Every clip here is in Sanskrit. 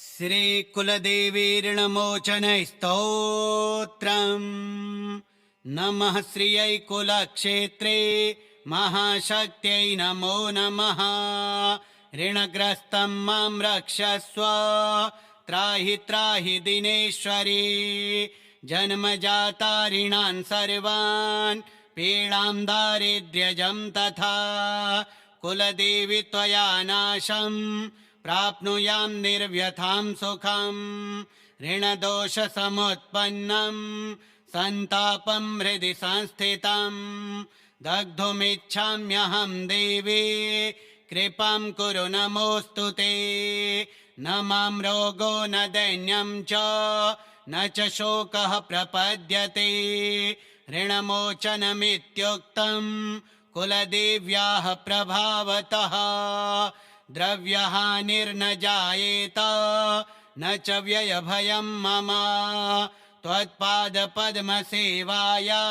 श्रीकुलदेवी ऋणमोचनस्तोत्रम्। नमः श्रियै कुलक्षेत्रे महाशक्त्यै नमो नमः। ऋणग्रस्तं मां रक्षस्व त्राहि त्राहि दिनेश्वरी। जन्मजाता ऋणान् सर्वान् पीडां दारिद्र्यजं तथा कुलदेवी त्वया नाशम् प्राप्नुयां निर्व्यथां सुखम्। ऋणदोषसमुत्पन्नं सन्तापं हृदि संस्थितम् दग्धुमिच्छाम्यहं देवी कृपां कुरु नमोऽस्तु ते। न मां रोगो न दैन्यं च न च शोकः प्रपद्यते। ऋणमोचनमित्युक्तं कुलदेव्याः प्रभावतः द्रव्यहानिर्न जायेत न च व्ययभयं मम। त्वत्पादपद्मसेवाया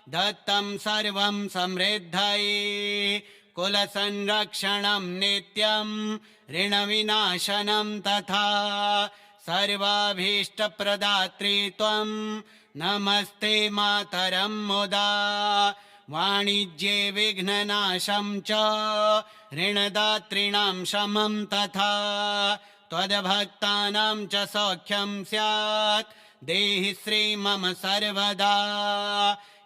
दत्तं सर्वं समृद्धये। कुलसंरक्षणं नित्यं ऋणविनाशनं तथा सर्वाभीष्टप्रदात्री त्वं नमस्ते मातरं मुदा। वाणिज्ये विघ्ननाशं च ऋणदातॄणां शमं तथा त्वद्भक्तानां च सौख्यं स्यात् देहि श्री मम सर्वदा।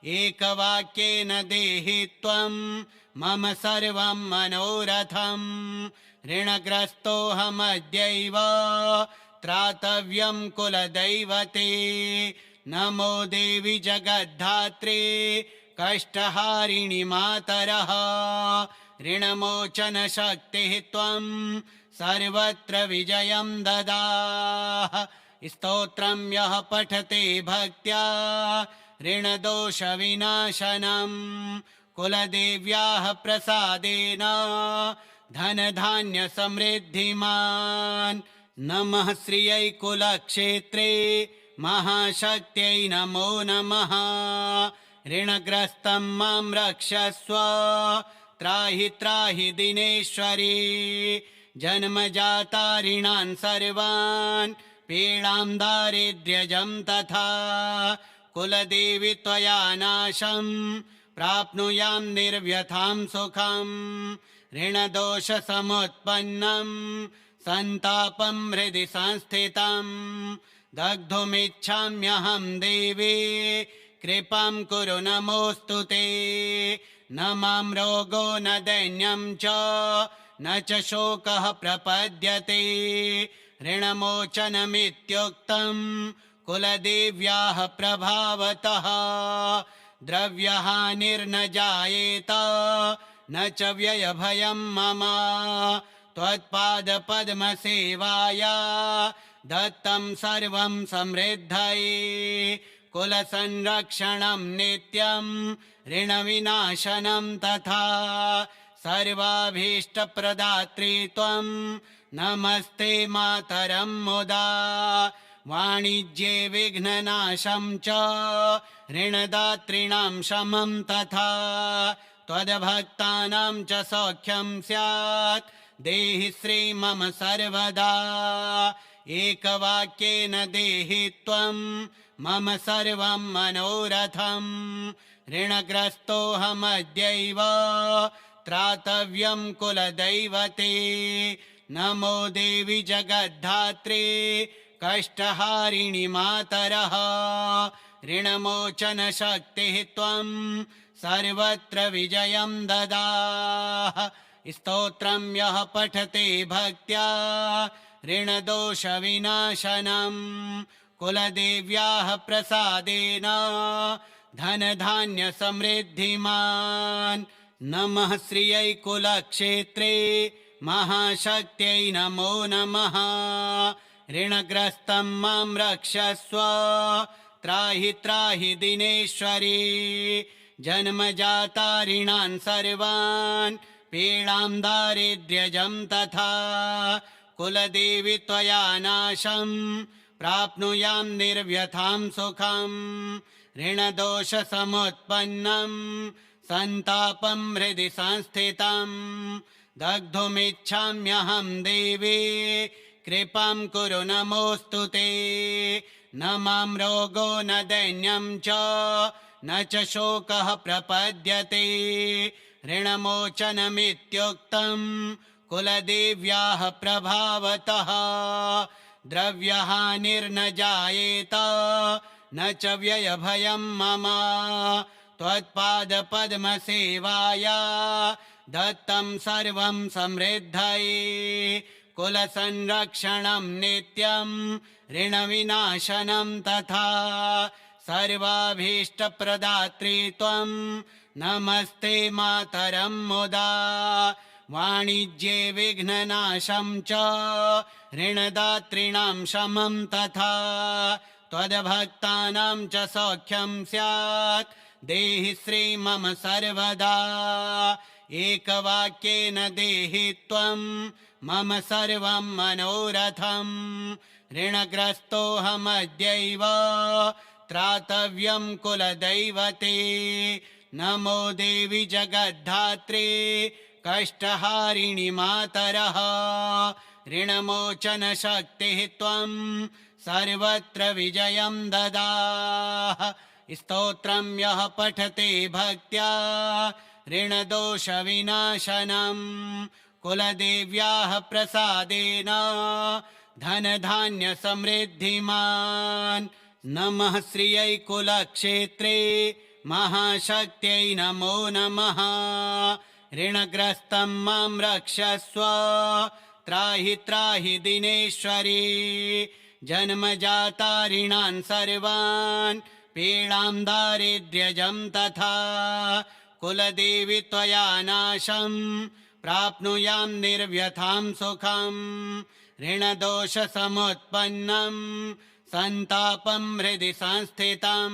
एकवाक्येन देहि त्वं मम सर्वं मनोरथम्। ऋणग्रस्तोऽहमद्यैव त्रातव्यं कुलदैवते। नमो देवि जगद्धात्री कष्टहारिणि मातरः। ऋणमोचनशक्तिः त्वं सर्वत्र विजयं ददाः। स्तोत्रं यः पठते भक्त्या ऋणदोषविनाशनं कुलदेव्याः प्रसादेन धनधान्यसमृद्धिमान्। नमः श्रियै कुलक्षेत्रे महाशक्त्यै नमो नमः। ऋणग्रस्तं मां रक्षस्व त्राहि त्राहि दिनेश्वरी। जन्मजाता ऋणान् सर्वान् पीडां दारिद्र्यजं तथा कुलदेवी त्वया नाशं प्राप्नुयां निर्व्यथां सुखम्। ऋणदोषसमुत्पन्नं सन्तापं हृदि संस्थितं दग्धुमिच्छाम्यहं देवी कृपां कुरु नमोऽस्तु ते। न मां रोगो न दैन्यं च न च शोकः प्रपद्यते। ऋणमोचनमित्युक्तं कुलदेव्याः प्रभावतः द्रव्यहानिर्न जायेत न च व्ययभयं मम। त्वत्पादपद्मसेवाया दत्तं सर्वं समृद्धये। कुलसंरक्षणं नित्यं ऋणविनाशनं तथा सर्वाभीष्टप्रदात्री त्वं नमस्ते मातरं मुदा। वाणिज्ये विघ्ननाशं च ऋणदातॄणां शमं तथा त्वद्भक्तानां च सौख्यं स्यात् देहि श्री मम सर्वदा। एकवाक्येन देहि त्वं मम सर्वं मनोरथम्। ऋणग्रस्तोऽहमद्यैव त्रातव्यं कुलदैवते। नमो देवि जगद्धात्री कष्टहारिणि मातरः। ऋणमोचनशक्तिः त्वं सर्वत्र विजयं ददाः। स्तोत्रं यः पठते भक्त्या ऋणदोषविनाशनं कुलदेव्याः प्रसादेन धनधान्यसमृद्धिमान्। नमः श्रियै कुलक्षेत्रे महाशक्त्यै नमो नमः। ऋणग्रस्तं मां रक्षस्व त्राहि त्राहि दिनेश्वरी। जन्मजाता ऋणान् सर्वान् पीडां दारिद्र्यजं तथा कुलदेवी त्वया नाशं प्राप्नुयां निर्व्यथां सुखम्। ऋणदोषसमुत्पन्नं सन्तापं हृदि संस्थितं दग्धुमिच्छाम्यहं देवी कृपां कुरु नमोऽस्तु ते। न मां रोगो न दैन्यं च न च शोकः प्रपद्यते। ऋणमोचनमित्युक्तं कुलदेव्याः प्रभावतः। द्रव्यहानिर्न जायेत न च व्ययभयं मम। त्वत्पादपद्मसेवाया दत्तं सर्वं समृद्धये। कुलसंरक्षणं नित्यं ऋणविनाशनं तथा। सर्वाभीष्टप्रदात्री त्वं नमस्ते मातरं मुदा। वाणिज्ये विघ्ननाशं च ऋणदातॄणां शमं तथा। त्वद्भक्तानां च सौख्यं स्यात् देहि श्री मम सर्वदा। एकवाक्येन देहि त्वं मम सर्वं मनोरथम्। ऋणग्रस्तोऽहमद्यैव त्रातव्यं कुलदैवते। नमो देवि जगद्धात्रे कष्टहारिणि मातरः। ऋणमोचनशक्तिः त्वं सर्वत्र विजयं ददाः। स्तोत्रं यः पठते भक्त्या ऋणदोषविनाशनं। कुलदेव्याः प्रसादेन धनधान्यसमृद्धिमान्। नमः श्रियै कुलक्षेत्रे महाशक्त्यै नमो नमः। ऋणग्रस्तं मां रक्षस्व त्राहि त्राहि दिनेश्वरी। जन्मजाता ऋणान् सर्वान् पीडां दारिद्र्यजं तथा। कुलदेवि त्वया नाशं प्राप्नुयां निर्व्यथां सुखं। ऋणदोषसमुत्पन्नं सन्तापं हृदि संस्थितं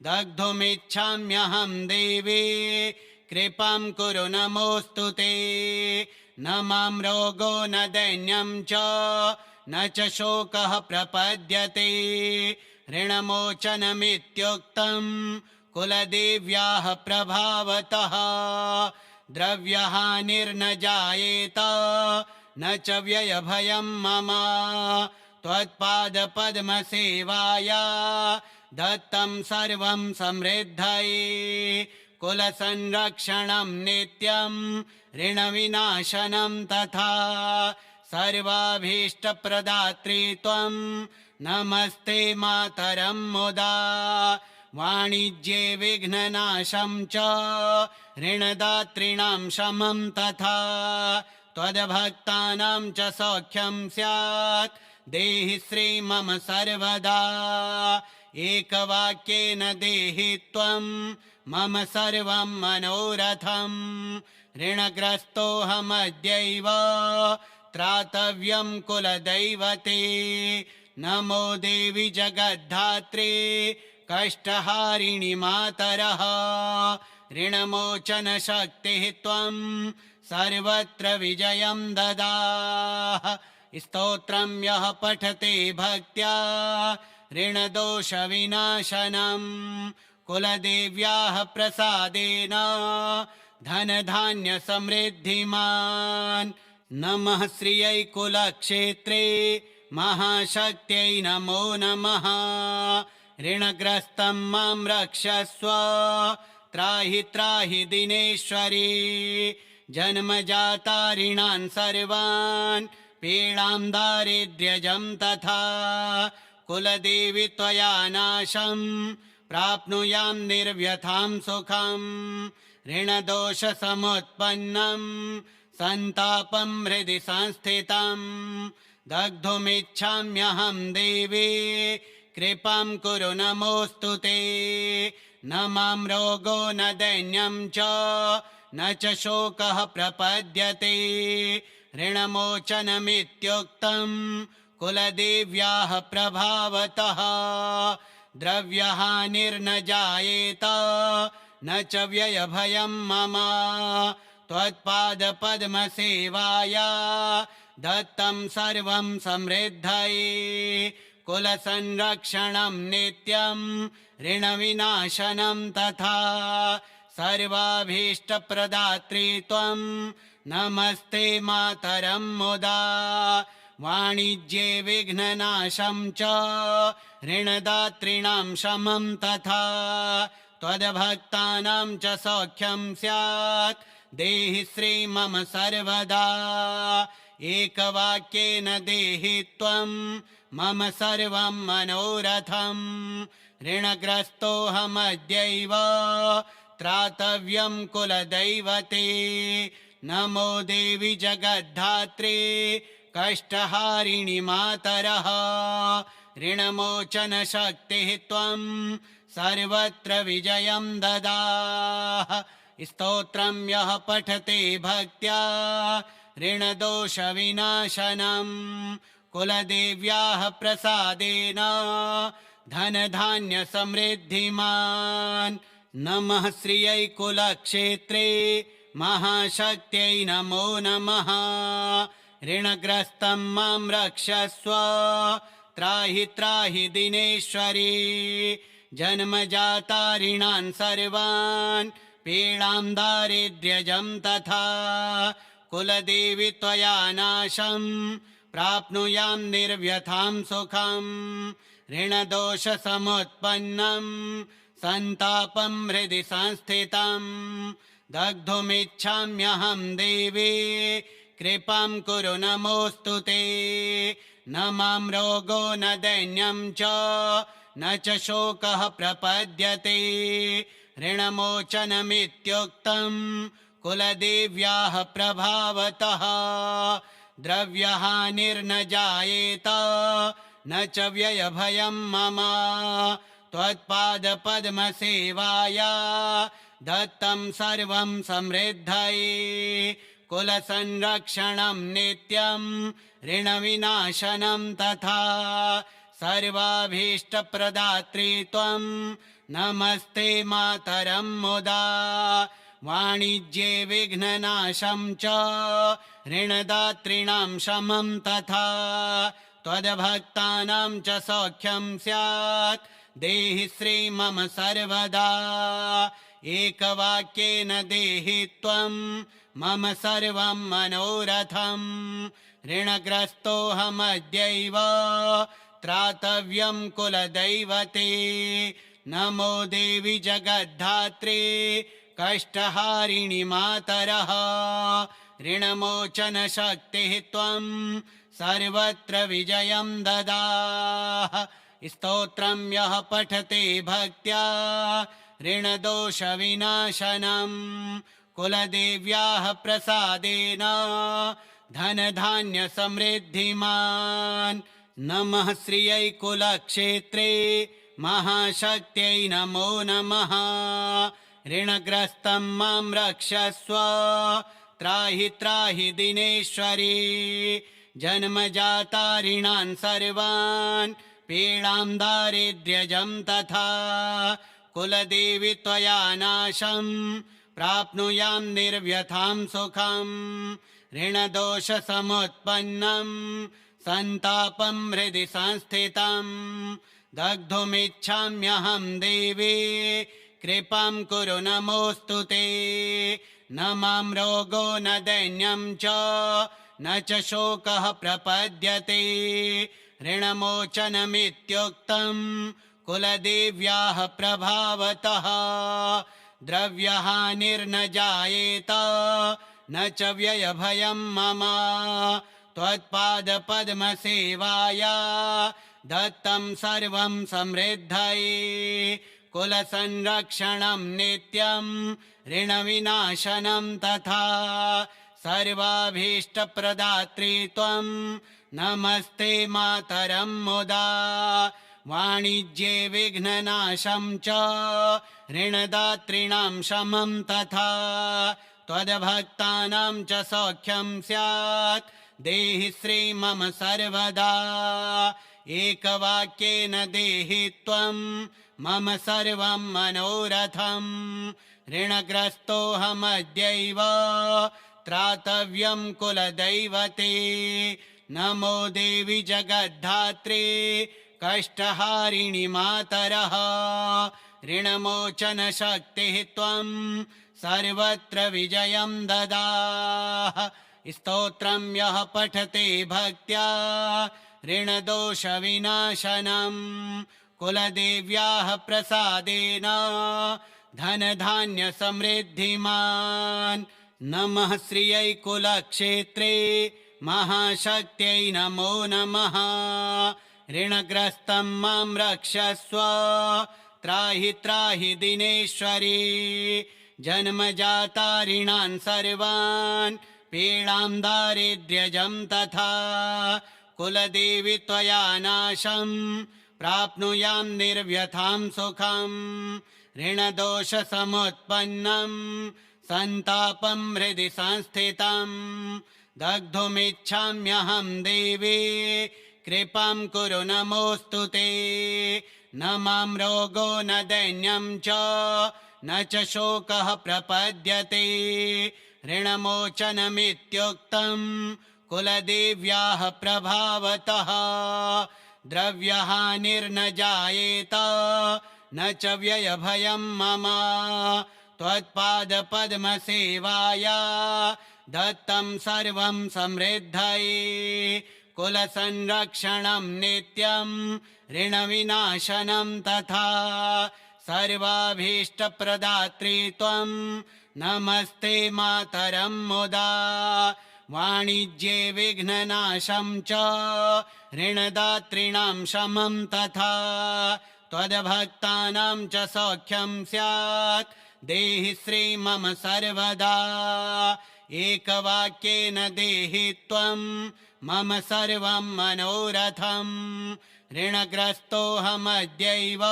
दग्धुमिच्छाम्यहं देवी कृपां कुरु नमोऽस्तु ते। न मां रोगो न दैन्यं च न च शोकः प्रपद्यते। ऋणमोचनमित्युक्तं कुलदेव्याः प्रभावतः। द्रव्यहानिर्न जायेत न च व्ययभयं मम। त्वत्पादपद्मसेवाया दत्तं सर्वं समृद्धये। कुलसंरक्षणं नित्यं ऋणविनाशनं तथा। सर्वाभीष्टप्रदात्री त्वं नमस्ते मातरं मुदा। वाणिज्ये विघ्ननाशं च ऋणदातॄणां शमं तथा। त्वद्भक्तानां च सौख्यं स्यात् देहि श्री मम सर्वदा। एकवाक्येन देहि त्वं मम सर्वं मनोरथम्। ऋणग्रस्तोऽहमद्यैव त्रातव्यं कुलदैवते। नमो देवि जगद्धात्रे कष्टहारिणि मातरः। ऋणमोचनशक्तिः त्वं सर्वत्र विजयं ददाः। स्तोत्रं यः पठते भक्त्या ऋणदोषविनाशनं। कुलदेव्याः प्रसादेन धनधान्यसमृद्धिमान्। नमः श्रियै कुलक्षेत्रे महाशक्त्यै नमो नमः। ऋणग्रस्तं मां रक्षस्व त्राहि त्राहि दिनेश्वरी। जन्मजाता ऋणान् सर्वान् पीडां दारिद्र्यजं तथा। कुलदेवि त्वया नाशं प्राप्नुयां निर्व्यथां सुखं। ऋणदोषसमुत्पन्नं सन्तापं हृदि संस्थितं दग्धुमिच्छाम्यहं देवी कृपां कुरु नमोऽस्तु ते। न मां रोगो न दैन्यं च न च शोकः प्रपद्यते। ऋणमोचनमित्युक्तं कुलदेव्याः प्रभावतः। द्रव्यहानिर्न जायेत न च व्ययभयं मम। त्वत्पादपद्मसेवाया दत्तं सर्वं समृद्धये। कुलसंरक्षणं नित्यं ऋणविनाशनं तथा। सर्वाभीष्टप्रदात्री त्वं नमस्ते मातरं मुदा। वाणिज्ये विघ्ननाशं च ऋणदातॄणां शमं तथा त्वद्भक्तानां च सौख्यं स्यात् देहि श्रीमम सर्वदा एकवाक्येन देहि त्वं मम सर्वं मनोरथम् ऋणग्रस्तोऽहमद्यैव त्रातव्यं कुलदैवते नमो देवि जगद्धात्रे कष्टहारिणि मातरः ऋणमोचनशक्तिः त्वं सर्वत्र विजयं ददाः स्तोत्रं यः पठते भक्त्या ऋणदोषविनाशनं कुलदेव्याः प्रसादेन धनधान्यसमृद्धिमान् नमः श्रियै कुलक्षेत्रे महाशक्त्यै नमो नमः ऋणग्रस्तं मां रक्षस्व त्राहि त्राहि दिनेश्वरी जन्मजाता ऋणान् सर्वान् पीडां दारिद्र्यजं तथा कुलदेवि त्वया नाशं प्राप्नुयां निर्व्यथां सुखं ऋणदोषसमुत्पन्नं सन्तापं हृदि संस्थितं दग्धुमिच्छाम्यहं देवी कृपां कुरु नमोऽस्तु ते न मां रोगो न दैन्यं च न च शोकः प्रपद्यते ऋणमोचनमित्युक्तं कुलदेव्याः प्रभावतः द्रव्यहानिर्न जायेत न च व्ययभयं मम त्वत्पादपद्मसेवाया दत्तं सर्वं समृद्धये कुलसंरक्षणं नित्यं ऋणविनाशनं तथा सर्वाभीष्टप्रदात्री त्वं नमस्ते मातरं मुदा वाणिज्ये विघ्ननाशं च ऋणदातॄणां शमं तथा त्वद्भक्तानां च सौख्यं स्यात् देहि श्रीमम सर्वदा एकवाक्येन देहि त्वं मम सर्वं मनोरथम् ऋणग्रस्तोऽहमद्यैव त्रातव्यं कुलदैवते नमो देवि जगद्धात्रे कष्टहारिणि मातरः ऋणमोचनशक्तिः त्वं सर्वत्र विजयं ददाः स्तोत्रं यः पठते भक्त्या ऋणदोषविनाशनं कुलदेव्याः प्रसादेन धनधान्यसमृद्धिमान् नमः श्रियै कुलक्षेत्रे महाशक्त्यै नमो नमः ऋणग्रस्तं मां रक्षस्व त्राहि त्राहि दिनेश्वरी जन्मजाता ऋणान् सर्वान् पीडां दारिद्र्यजं तथा कुलदेवि त्वया नाशं प्राप्नुयां निर्व्यथां सुखं ऋणदोषसमुत्पन्नं सन्तापं हृदि संस्थितं दग्धुमिच्छाम्यहं देवी कृपां कुरु नमोऽस्तु ते न मां रोगो न दैन्यं च न च शोकः प्रपद्यते ऋणमोचनमित्युक्तं कुलदेव्याः प्रभावतः द्रव्यहानिर्न जायेत न च व्ययभयं मम त्वत्पादपद्मसेवाया दत्तं सर्वं समृद्धये कुलसंरक्षणं नित्यं ऋणविनाशनं तथा सर्वाभीष्टप्रदात्री त्वं नमस्ते मातरं मुदा वाणिज्ये विघ्ननाशं च ऋणदातॄणां शमं तथा त्वद्भक्तानां च सौख्यं स्यात् देहि श्रीमम सर्वदा एकवाक्येन देहि त्वं मम सर्वं मनोरथम् ऋणग्रस्तोऽहमद्यैव त्रातव्यं कुलदैवते नमो देवि जगद्धात्रे कष्टहारिणि मातरः ऋणमोचनशक्तिः त्वं सर्वत्र विजयं ददाः स्तोत्रं यः पठते भक्त्या ऋणदोषविनाशनम् कुलदेव्याः प्रसादेन धनधान्यसमृद्धिमान् नमः श्रियै कुलक्षेत्रे महाशक्त्यै नमो नमः ऋणग्रस्तं मां रक्षस्व त्राहि त्राहि दिनेश्वरी जन्मजातारिणान् सर्वान् पीडां दारिद्र्यजं तथा कुलदेवी त्वया नाशं प्राप्नुयां निर्व्यथां सुखं ऋणदोषसमुत्पन्नं सन्तापं हृदि संस्थितं दग्धुमिच्छाम्यहं देवी कृपां कुरु नमोऽस्तु ते न मां रोगो न दैन्यं च न च शोकः प्रपद्यते ऋणमोचनमित्युक्तं कुलदेव्याः प्रभावतः द्रव्यहानिर्न जायेत न च व्ययभयं मम त्वत्पादपद्मसेवाया दत्तं सर्वं समृद्धये कुलसंरक्षणं नित्यं ऋणविनाशनं तथा सर्वाभीष्टप्रदात्री त्वं नमस्ते मातरं मुदा वाणिज्ये विघ्ननाशं च ऋणदातॄणां शमं तथा त्वद्भक्तानां च सौख्यं स्यात् देहि श्री मम सर्वदा एकवाक्येन देहि त्वं मम सर्वं मनोरथम् ऋणग्रस्तोऽहमद्यैव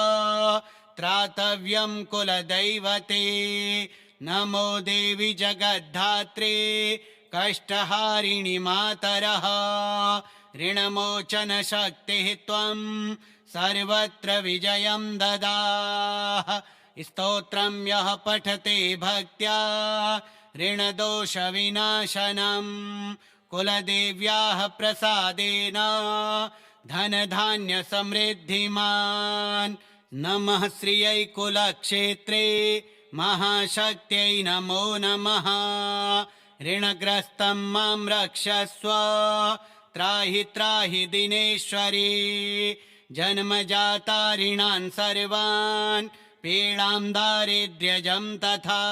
त्रातव्यं कुलदैवते नमो देवि जगद्धात्रे कष्टहारिणि मातरः ऋणमोचनशक्तिः त्वं सर्वत्र विजयं ददाः स्तोत्रं यः पठते भक्त्या ऋणदोषविनाशनम् कुलदेव्याः प्रसादेन धनधान्यसमृद्धिमान् नमः श्रियै कुलक्षेत्रे महाशक्त्यै नमो नमः ऋणग्रस्तं मां रक्षस्व त्राहि त्राहि दिनेश्वरी जन्मजातारिणान् सर्वान् पीडां दारिद्र्यजं तथा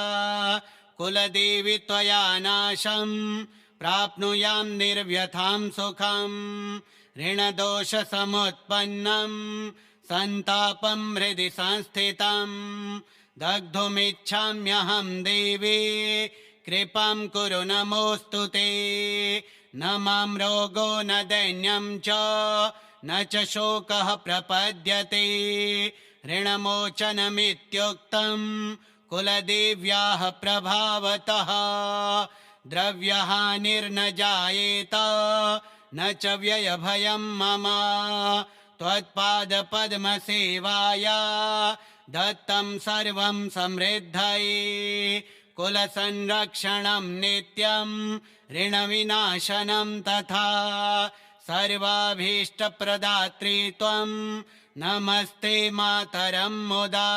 कुलदेवी त्वया नाशं प्राप्नुयां निर्व्यथां सुखं ऋणदोषसमुत्पन्नं सन्तापं हृदि संस्थितं दग्धुमिच्छाम्यहं देवी कृपां कुरु नमोऽस्तु ते न मां रोगो न दैन्यं च न च शोकः प्रपद्यते ऋणमोचनमित्युक्तं कुलदेव्याः प्रभावतः द्रव्यहानिर्न जायेत न च व्ययभयं मम त्वत्पादपद्मसेवाया दत्तं सर्वं समृद्धये कुलसंरक्षणं नित्यं ऋणविनाशनं तथा सर्वाभीष्टप्रदात्री त्वं नमस्ते मातरं मुदा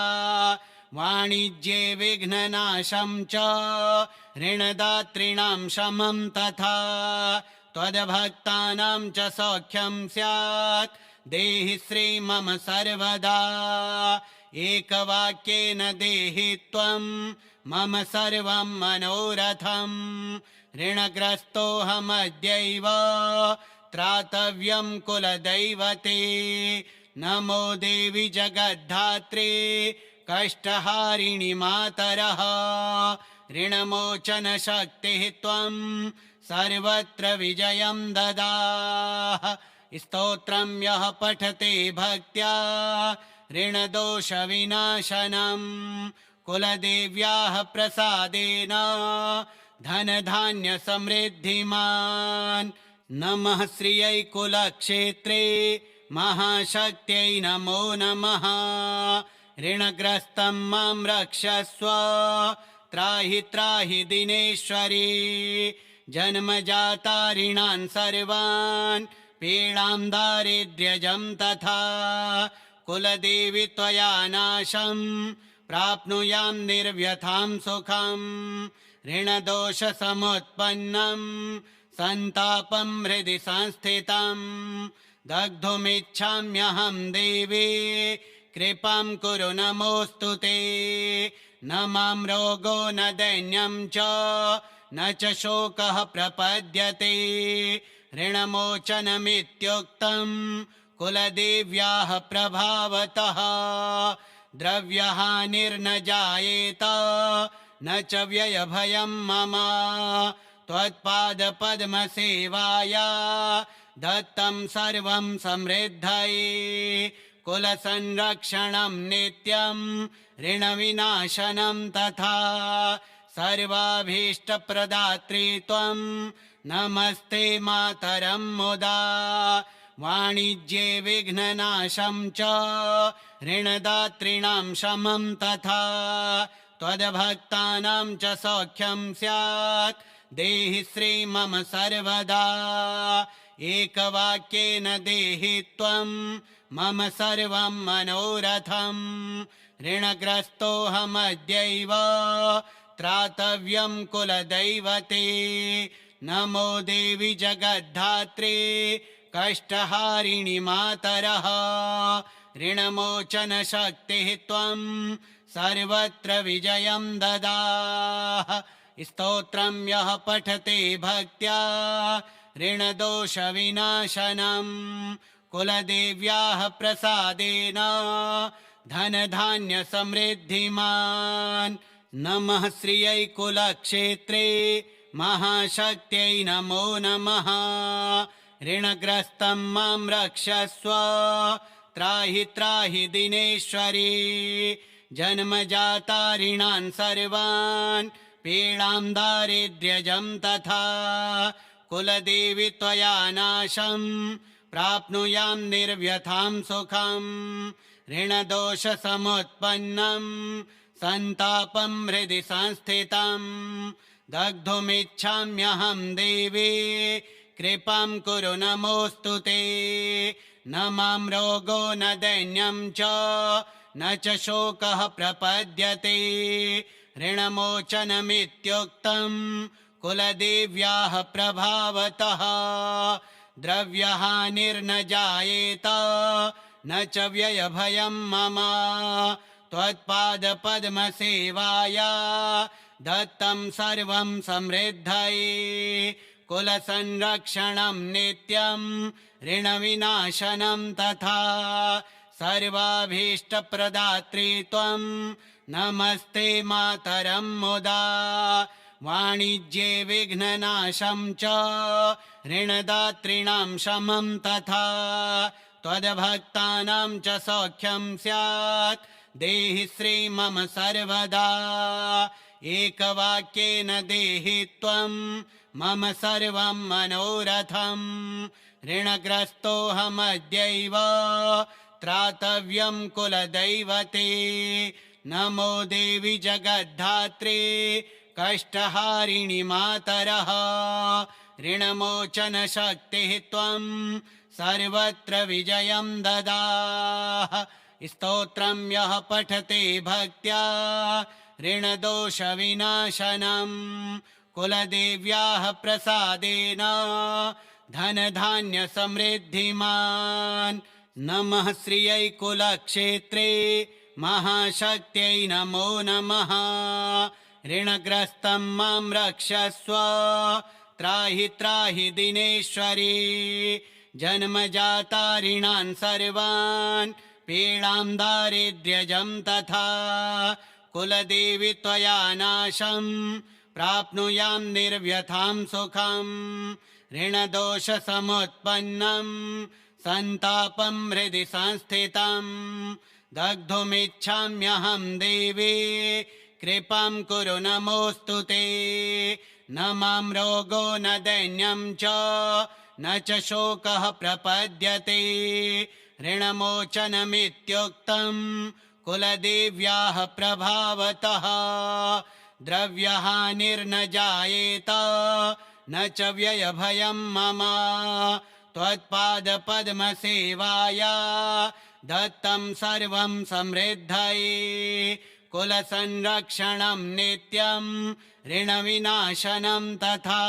वाणिज्ये विघ्ननाशं च ऋणदातॄणां शमं तथा त्वद्भक्तानां च सौख्यं स्यात् देहि श्री मम सर्वदा एकवाक्येन देहि त्वं मम सर्वं मनोरथम् ऋणग्रस्तोऽहमद्यैव त्रातव्यं कुलदैवते नमो देवि जगद्धात्रे कष्टहारिणि मातरः ऋणमोचनशक्तिः त्वं सर्वत्र विजयं ददाः स्तोत्रं यः पठते भक्त्या ऋणदोषविनाशनम् कुलदेव्याः प्रसादेन धनधान्यसमृद्धिमान् नमः श्रियै कुलक्षेत्रे महाशक्त्यै नमो नमः ऋणग्रस्तं मां रक्षस्व त्राहि त्राहि दिनेश्वरी जन्मजातारिणान् सर्वान् पीडां दारिद्र्यजं तथा कुलदेवी त्वया नाशं प्राप्नुयां निर्व्यथां सुखं ऋणदोषसमुत्पन्नं सन्तापं हृदि संस्थितं दग्धुमिच्छाम्यहं देवी कृपां कुरु नमोऽस्तु ते। न मां रोगो न दैन्यं च न च शोकः प्रपद्यते। ऋणमोचनमित्युक्तं कुलदेव्याः प्रभावतः द्रव्यहानिर्न जायेत न च व्ययभयं मम त्वत्पादपद्मसेवाया दत्तं सर्वं समृद्धये। कुलसंरक्षणं नित्यं ऋणविनाशनं तथा सर्वाभीष्टप्रदात्री त्वं नमस्ते मातरं मुदा। वाणिज्ये विघ्ननाशं च ऋणदातॄणां शमं तथा त्वद्भक्तानां च सौख्यं स्यात् देहि श्री मम सर्वदा। एकवाक्येन देहि त्वं मम सर्वं मनोरथम् ऋणग्रस्तोऽहमद्यैव त्रातव्यं कुलदैवते। नमो देवि जगद्धात्री कष्टहारिणि मातरः ऋणमोचनशक्तिः त्वं सर्वत्र विजयं ददाः। स्तोत्रं यः पठते भक्त्या ऋणदोषविनाशनं कुलदेव्याः प्रसादेन धनधान्यसमृद्धिमान्। नमः श्रियै कुलक्षेत्रे महाशक्त्यै नमो नमः। ऋणग्रस्तं मां रक्षस्व त्राहि त्राहि दिनेश्वरी। जन्मजाता ऋणान् सर्वान् पीडां दारिद्र्यजं तथा कुलदेवि त्वया नाशं प्राप्नुयां निर्व्यथां सुखं। ऋणदोषसमुत्पन्नं सन्तापं हृदि संस्थितं दग्धुमिच्छाम्यहं देवी कृपां कुरु नमोऽस्तु ते। न मां रोगो न दैन्यं च न च शोकः प्रपद्यते। ऋणमोचनमित्युक्तं कुलदेव्याः प्रभावतः द्रव्यहानिर्न जायेत न च व्ययभयं मम त्वत्पादपद्मसेवाया दत्तं सर्वं समृद्धये। कुलसंरक्षणं नित्यं ऋणविनाशनं तथा सर्वाभीष्टप्रदात्री त्वं नमस्ते मातरं मुदा। वाणिज्ये विघ्ननाशं च ऋणदातॄणां शमं तथा त्वद्भक्तानां च सौख्यं स्यात् देहि श्री मम सर्वदा। एकवाक्येन देहि त्वं मम सर्वं मनोरथम् ऋणग्रस्तोऽहमद्यैव त्रातव्यं कुलदैवते। नमो देवि जगद्धात्री कष्टहारिणि मातरः ऋणमोचनशक्तिः त्वं सर्वत्र विजयं ददाः। स्तोत्रं यः पठते भक्त्या ऋणदोषविनाशनं कुलदेव्याः प्रसादेन धनधान्यसमृद्धिमान्। नमः श्रियै कुलक्षेत्रे महाशक्त्यै नमो नमः। ऋणग्रस्तं मां रक्षस्व त्राहि त्राहि दिनेश्वरी। जन्मजाता ऋणान् सर्वान् पीडां दारिद्र्यजं तथा कुलदेवि त्वया नाशं प्राप्नुयां निर्व्यथां सुखं। ऋणदोषसमुत्पन्नं सन्तापं हृदि संस्थितं दग्धुमिच्छाम्यहं देवी कृपां कुरु नमोऽस्तु ते। न मां रोगो न दैन्यं च न च शोकः प्रपद्यते। ऋणमोचनमित्युक्तं कुलदेव्याः प्रभावतः द्रव्यहानिर्न जायेत न च व्ययभयं मम त्वत्पादपद्मसेवाया दत्तं सर्वं समृद्धये। कुलसंरक्षणं नित्यं ऋणविनाशनं तथा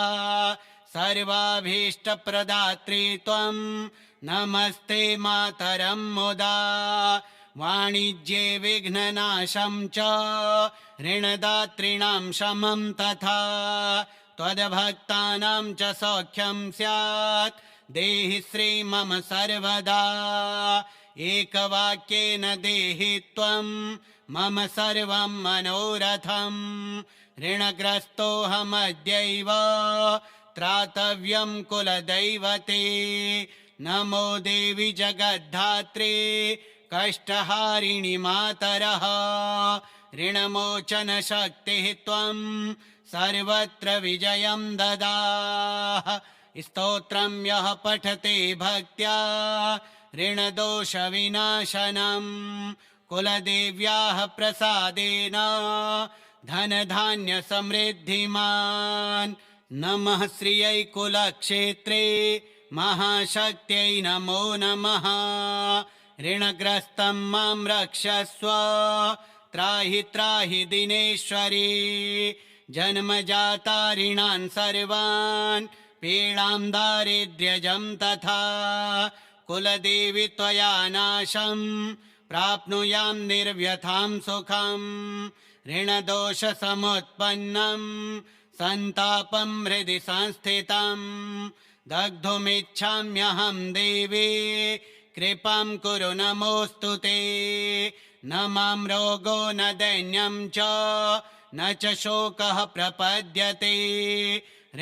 सर्वाभीष्टप्रदात्री त्वं नमस्ते मातरं मुदा वाणिज्ये विघ्ननाशं च ऋणदातॄणां शमं तथा त्वद्भक्तानां च सौख्यं स्यात् देहि श्री मम सर्वदा एकवाक्येन देहि त्वं मम सर्वं मनोरथं ऋणग्रस्तोऽहमद्यैव त्रातव्यं कुलदैवते नमो देवि जगद्धात्रे कष्टहारिणि मातरः ऋणमोचनशक्तिः त्वं सर्वत्र विजयं ददाः स्तोत्रं यः पठते भक्त्या ऋणदोषविनाशनं कुलदेव्याः प्रसादेन धनधान्यसमृद्धिमान् नमः श्रियै कुलक्षेत्रे महाशक्त्यै नमो नमः ऋणग्रस्तं मां रक्षस्व त्राहि त्राहि दिनेश्वरी जन्मजाता ऋणान् सर्वान् पीडां दारिद्र्यजं तथा कुलदेवि त्वया नाशं प्राप्नुयां निर्व्यथां सुखं ऋणदोषसमुत्पन्नं सन्तापं हृदि संस्थितं दग्धुमिच्छाम्यहं देवी कृपां कुरु नमोऽस्तु ते न मां रोगो न दैन्यं च न च शोकः प्रपद्यते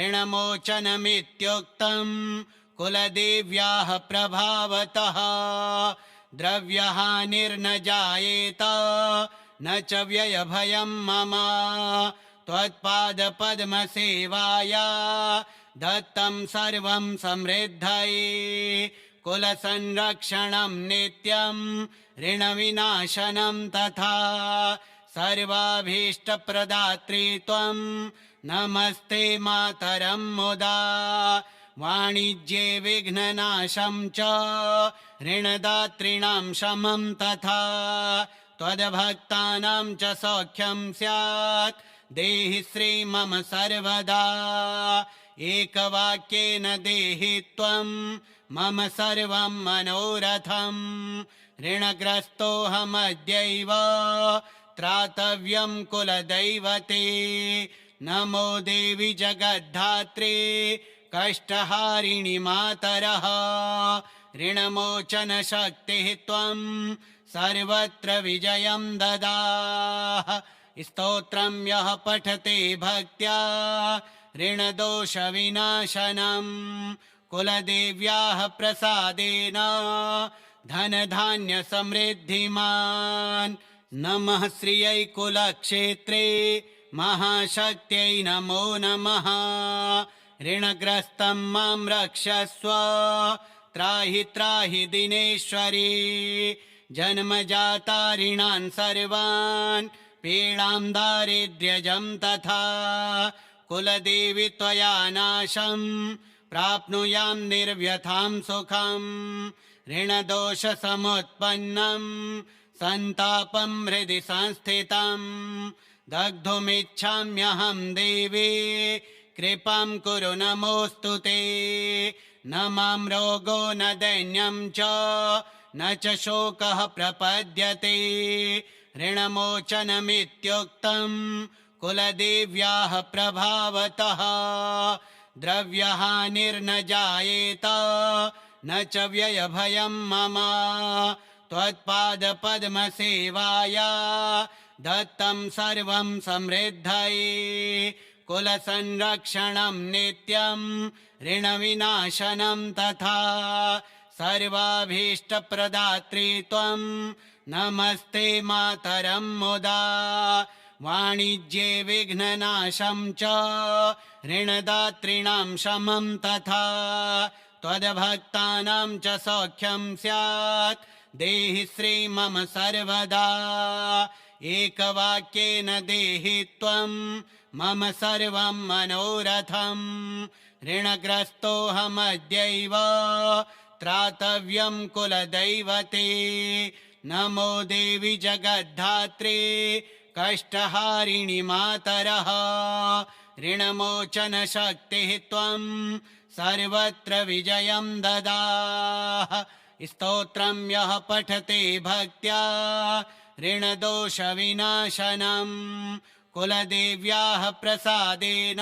ऋणमोचनमित्युक्तं कुलदेव्याः प्रभावतः द्रव्यहानिर्न जायेत न च व्ययभयं मम त्वत्पादपद्मसेवाया दत्तं सर्वं समृद्धये कुलसंरक्षणं नित्यं ऋणविनाशनं तथा सर्वाभीष्टप्रदात्री त्वं नमस्ते मातरं मुदा वाणिज्ये विघ्ननाशं च ऋणदातॄणां शमं तथा त्वद्भक्तानां च सौख्यं स्यात् देहि श्री मम सर्वदा एकवाक्येन देहि त्वं मम सर्वं मनोरथं ऋणग्रस्तोऽहमद्यैव त्रातव्यं कुलदैवते नमो देवि जगद्धात्रे कष्टहारिणि मातरः ऋणमोचनशक्तिः त्वं सर्वत्र विजयं ददाः स्तोत्रं यः पठते भक्त्या ऋणदोषविनाशनं कुलदेव्याः प्रसादेन धनधान्यसमृद्धिमान् नमः श्रियै कुलक्षेत्रे महाशक्त्यै नमो नमः ऋणग्रस्तं मां रक्षस्व त्राहि त्राहि दिनेश्वरी जन्मजाता ऋणान् सर्वान् पीडां दारिद्र्यजं तथा कुलदेवि त्वया नाशं प्राप्नुयां निर्व्यथां सुखं ऋणदोषसमुत्पन्नं सन्तापं हृदि संस्थितं दग्धुमिच्छाम्यहं देवी कृपां कुरु नमोऽस्तु ते न मां रोगो न दैन्यं च न च शोकः प्रपद्यते ऋणमोचनमित्युक्तं कुलदेव्याः प्रभावतः द्रव्यहानिर्न जायेत न च व्ययभयं मम त्वत्पादपद्मसेवाया दत्तं सर्वं समृद्धये कुलसंरक्षणं नित्यं ऋणविनाशनं तथा सर्वाभीष्टप्रदात्री त्वं नमस्ते मातरं मुदा वाणिज्ये विघ्ननाशं च ऋणदातॄणां शमं तथा त्वद्भक्तानां च सौख्यं स्यात् देहि श्री मम सर्वदा एकवाक्येन देहि त्वं मम सर्वं मनोरथं ऋणग्रस्तोऽहमद्यैव त्रातव्यं कुलदैवते नमो देवि जगद्धात्रे कष्टहारिणि मातरः ऋणमोचनशक्तिः त्वं सर्वत्र विजयं ददाः। स्तोत्रं यः पठते भक्त्या ऋणदोषविनाशनं कुलदेव्याः प्रसादेन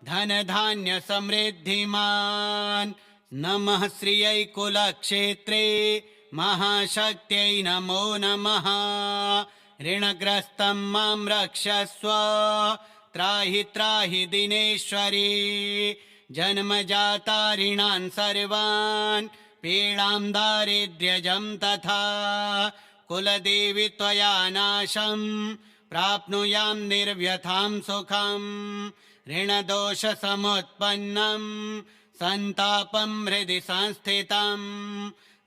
धनधान्यसमृद्धिमान्। नमः श्रियै कुलक्षेत्रे महाशक्त्यै नमो नमः। ऋणग्रस्तं मां रक्षस्व त्राहि त्राहि दिनेश्वरी। जन्मजाता ऋणान् सर्वान् पीडां दारिद्र्यजं तथा कुलदेवी त्वया नाशं प्राप्नुयां निर्व्यथां सुखम्। ऋणदोषसमुत्पन्नं सन्तापं हृदि संस्थितं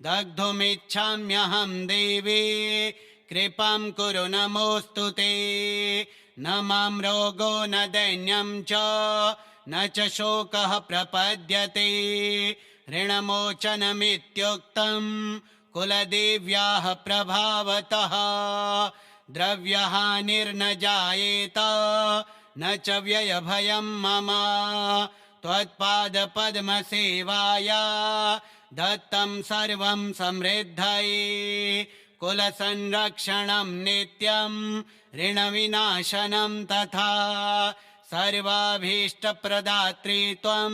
दग्धुमिच्छाम्यहं देवी कृपां कुरु नमोऽस्तु ते। न मां रोगो न दैन्यं च न च शोकः प्रपद्यते। ऋणमोचनमित्युक्तं कुलदेव्याः प्रभावतः द्रव्यहानिर्न जायेत न च व्ययभयं मम। त्वत्पादपद्मसेवाया दत्तं सर्वं समृद्धये कुलसंरक्षणं नित्यं ऋणविनाशनं तथा सर्वाभीष्टप्रदात्री त्वं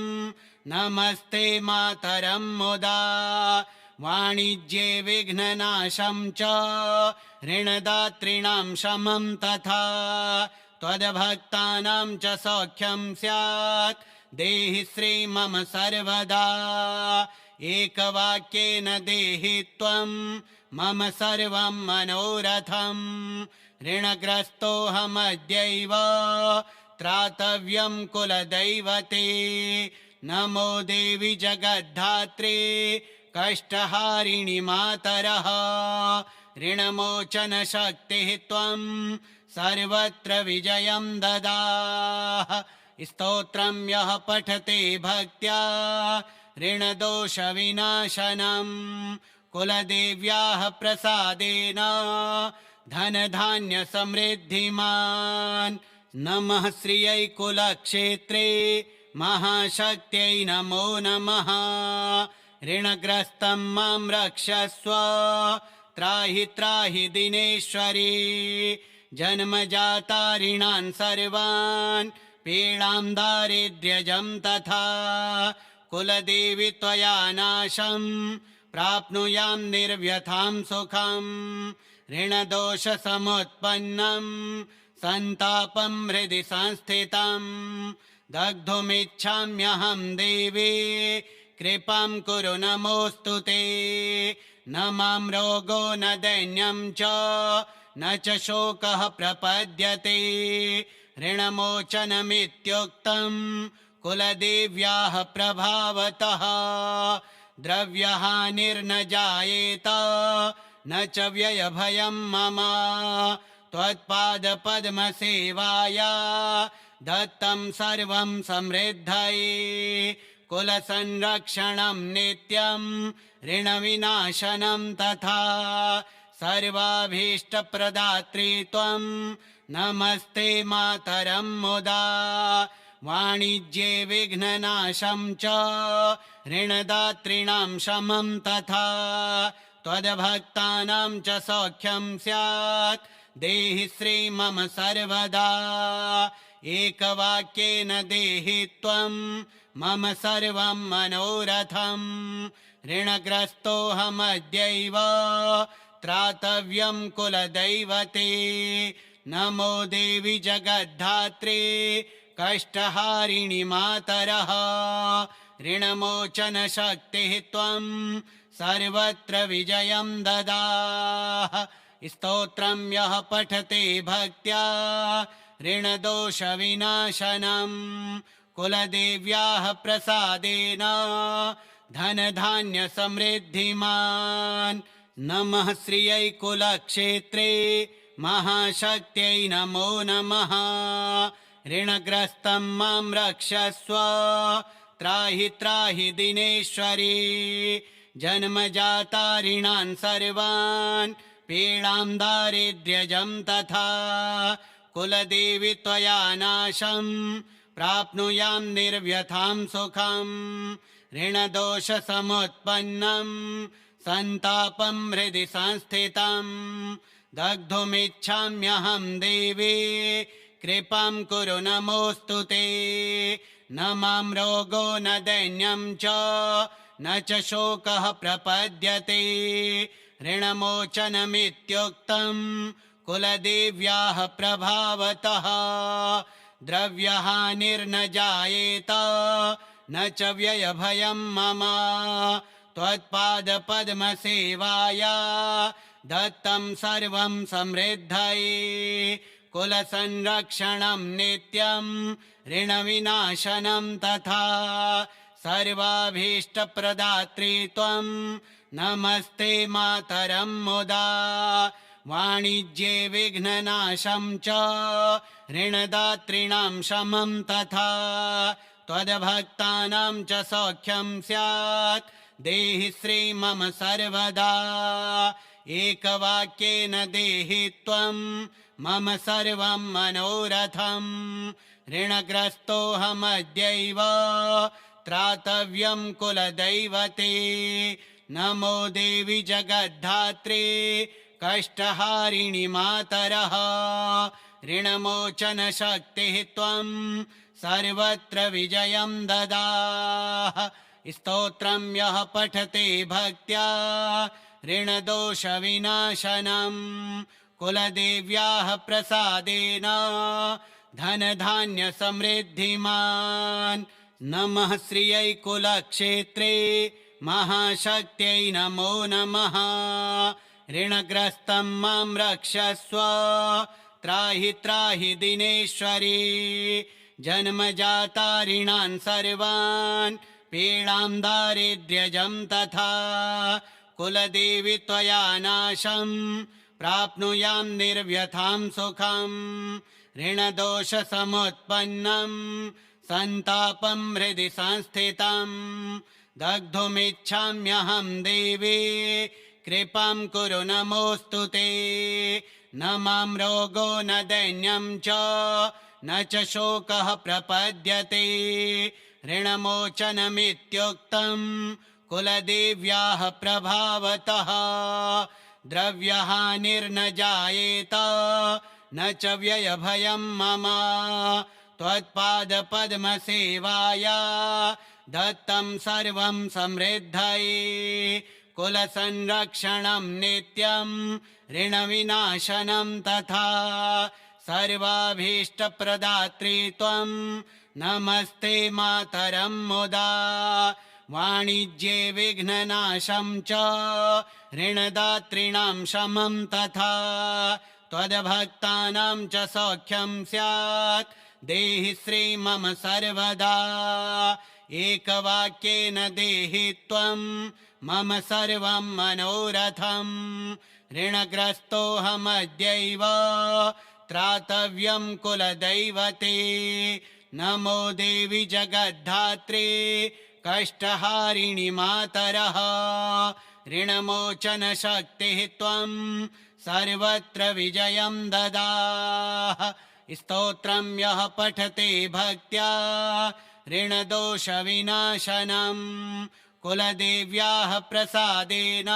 नमस्ते मातरं मुदा। वाणिज्ये विघ्ननाशं च ऋणदातॄणां शमं तथा त्वद्भक्तानां च सौख्यं स्यात् देहि श्री मम सर्वदा। एकवाक्येन देहि त्वं मम सर्वं मनोरथं ऋणग्रस्तोऽहमद्यैव त्रातव्यं कुलदैवते। नमो देवि जगद्धात्री कष्टहारिणि मातरः ऋणमोचनशक्तिः त्वं सर्वत्र विजयं ददाः। स्तोत्रं यः पठते भक्त्या ऋणदोषविनाशनं कुलदेव्याः प्रसादेन धनधान्यसमृद्धिमान्। नमः श्रियै कुलक्षेत्रे महाशक्त्यै नमो नमः। ऋणग्रस्तं मां रक्षस्व त्राहि त्राहि दिनेश्वरी। जन्मजाता ऋणान् सर्वान् पीडां दारिद्र्यजं तथा कुलदेवी त्वया नाशं प्राप्नुयां निर्व्यथां सुखम्। ऋणदोषसमुत्पन्नं सन्तापं हृदि संस्थितं दग्धुमिच्छाम्यहं देवी कृपां कुरु नमोऽस्तु ते। न मां रोगो न दैन्यं च न च शोकः प्रपद्यते। ऋणमोचनमित्युक्तं कुलदेव्याः प्रभावतः द्रव्यहानिर्न जायेत न च व्ययभयं मम। त्वत्पादपद्मसेवाया दत्तं सर्वं समृद्धये कुलसंरक्षणं नित्यं ऋणविनाशनं तथा सर्वाभीष्टप्रदात्री त्वं नमस्ते मातरं मुदा। वाणिज्ये विघ्ननाशं च ऋणदातॄणां शमं तथा त्वद्भक्तानां च सौख्यं स्यात् देहि श्री मम सर्वदा। एकवाक्येन देहि त्वं मम सर्वं मनोरथं ऋणग्रस्तोऽहमद्यैव त्रातव्यं कुलदैवते। नमो देवि जगद्धात्री कष्टहारिणि मातरः ऋणमोचनशक्तिः त्वं सर्वत्र विजयं ददाः। स्तोत्रं यः पठते भक्त्या ऋणदोषविनाशनं कुलदेव्याः प्रसादेन धनधान्यसमृद्धिमान्। नमः श्रियै कुलक्षेत्रे महाशक्त्यै नमो नमः। ऋणग्रस्तं मां रक्षस्व त्राहि त्राहि दिनेश्वरी। जन्मजाता ऋणान् सर्वान् पीडां दारिद्र्यजं तथा कुलदेवी त्वया नाशं प्राप्नुयां निर्व्यथां सुखं ऋणदोषसमुत्पन्नं सन्तापं हृदि संस्थितं दग्धुमिच्छाम्यहं देवी कृपां कुरु नमोऽस्तु ते न मां रोगो न दैन्यं च न च शोकः प्रपद्यते ऋणमोचनमित्युक्तं कुलदेव्याः प्रभावतः द्रव्यहानिर्न जायेत न च व्ययभयं मम त्वत्पादपद्मसेवाया दत्तं सर्वं समृद्धये कुलसंरक्षणं नित्यं ऋणविनाशनं तथा सर्वाभीष्टप्रदात्री त्वं नमस्ते मातरं मुदा वाणिज्ये विघ्ननाशं च ऋणदातॄणां शमं तथा त्वद्भक्तानां च सौख्यं स्यात् देहि श्री मम सर्वदा एकवाक्येन देहि त्वं मम सर्वं मनोरथं ऋणग्रस्तोऽहमद्यैव त्रातव्यं कुलदैवते नमो देवि जगद्धात्री कष्टहारिणि मातरः ऋणमोचनशक्तिः त्वं सर्वत्र विजयं ददाः स्तोत्रं यः पठते भक्त्या ऋणदोषविनाशनं कुलदेव्याः प्रसादेन धनधान्यसमृद्धिमान् नमः श्रियै कुलक्षेत्रे महाशक्त्यै नमो नमः ऋणग्रस्तं मां रक्षस्व त्राहि त्राहि दिनेश्वरी जन्मजाता ऋणान् सर्वान् पीडां दारिद्र्यजं तथा कुलदेवी त्वया नाशं प्राप्नुयां निर्व्यथां सुखं ऋणदोषसमुत्पन्नं सन्तापं हृदि संस्थितं दग्धुमिच्छाम्यहं देवी कृपां कुरु नमोऽस्तु ते न मां रोगो न दैन्यं च न च शोकः प्रपद्यते ऋणमोचनमित्युक्तं कुलदेव्याः प्रभावतः द्रव्यहानिर्न जायेत न च व्ययभयं मम त्वत्पादपद्मसेवाया दत्तं सर्वं समृद्धये कुलसंरक्षणं नित्यं ऋणविनाशनं तथा सर्वाभीष्टप्रदात्री त्वं नमस्ते मातरं मुदा वाणिज्ये विघ्ननाशं च ऋणदातॄणां शमं तथा त्वद्भक्तानां च सौख्यं स्यात् देहि श्री मम सर्वदा एकवाक्येन देहि त्वं मम सर्वं मनोरथं ऋणग्रस्तोऽहमद्यैव त्रातव्यं कुलदैवते नमो देवि जगद्धात्री कष्टहारिणि मातरः ऋणमोचनशक्तिः त्वं सर्वत्र विजयं ददाः स्तोत्रं यः पठते भक्त्या ऋणदोषविनाशनं कुलदेव्याः प्रसादेन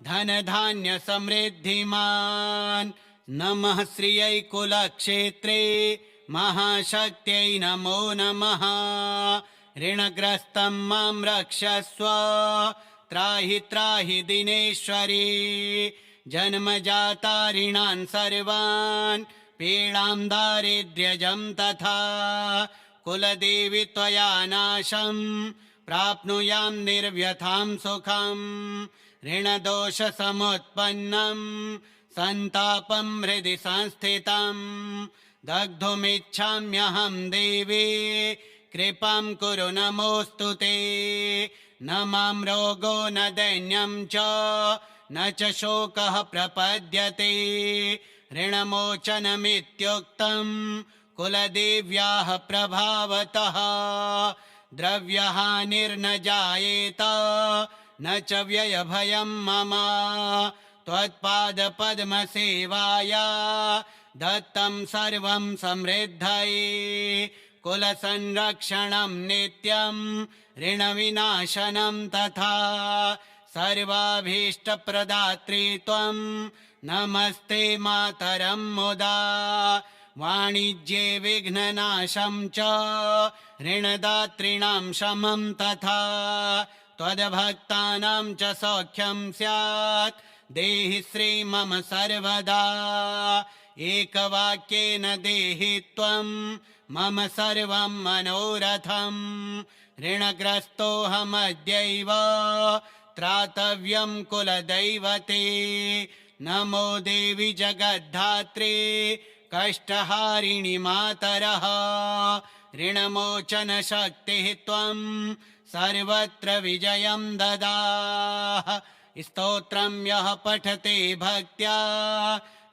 धनधान्यसमृद्धिमान् नमः श्रियै कुलक्षेत्रे महाशक्त्यै नमो नमः ऋणग्रस्तं मां रक्षस्व त्राहि त्राहि दिनेश्वरी जन्मजाता ऋणान् सर्वान् पीडां दारिद्र्यजं तथा कुलदेवी त्वया नाशं प्राप्नुयां निर्व्यथां सुखं ऋणदोषसमुत्पन्नं सन्तापं हृदि संस्थितं दग्धुमिच्छाम्यहं देवी कृपां कुरु नमोऽस्तु ते न मां रोगो न दैन्यं च न च शोकः प्रपद्यते ऋणमोचनमित्युक्तं कुलदेव्याः प्रभावतः द्रव्यहानिर्न जायेत न च व्ययभयं मम त्वत्पादपद्मसेवाया दत्तं सर्वं समृद्धये कुलसंरक्षणं नित्यं ऋणविनाशनं तथा सर्वाभीष्टप्रदात्री त्वं नमस्ते मातरं मुदा वाणिज्ये विघ्ननाशं च ऋणदातॄणां शमं तथा त्वद्भक्तानां च सौख्यं स्यात् देहि श्री मम सर्वदा एकवाक्येन देहि त्वं मम सर्वं मनोरथम् ऋणग्रस्तोऽहमद्यैव त्रातव्यं कुलदैवते नमो देवि जगद्धात्रे कष्टहारिणि मातरः ऋणमोचनशक्तिः त्वं सर्वत्र विजयं ददाः स्तोत्रं यः पठते भक्त्या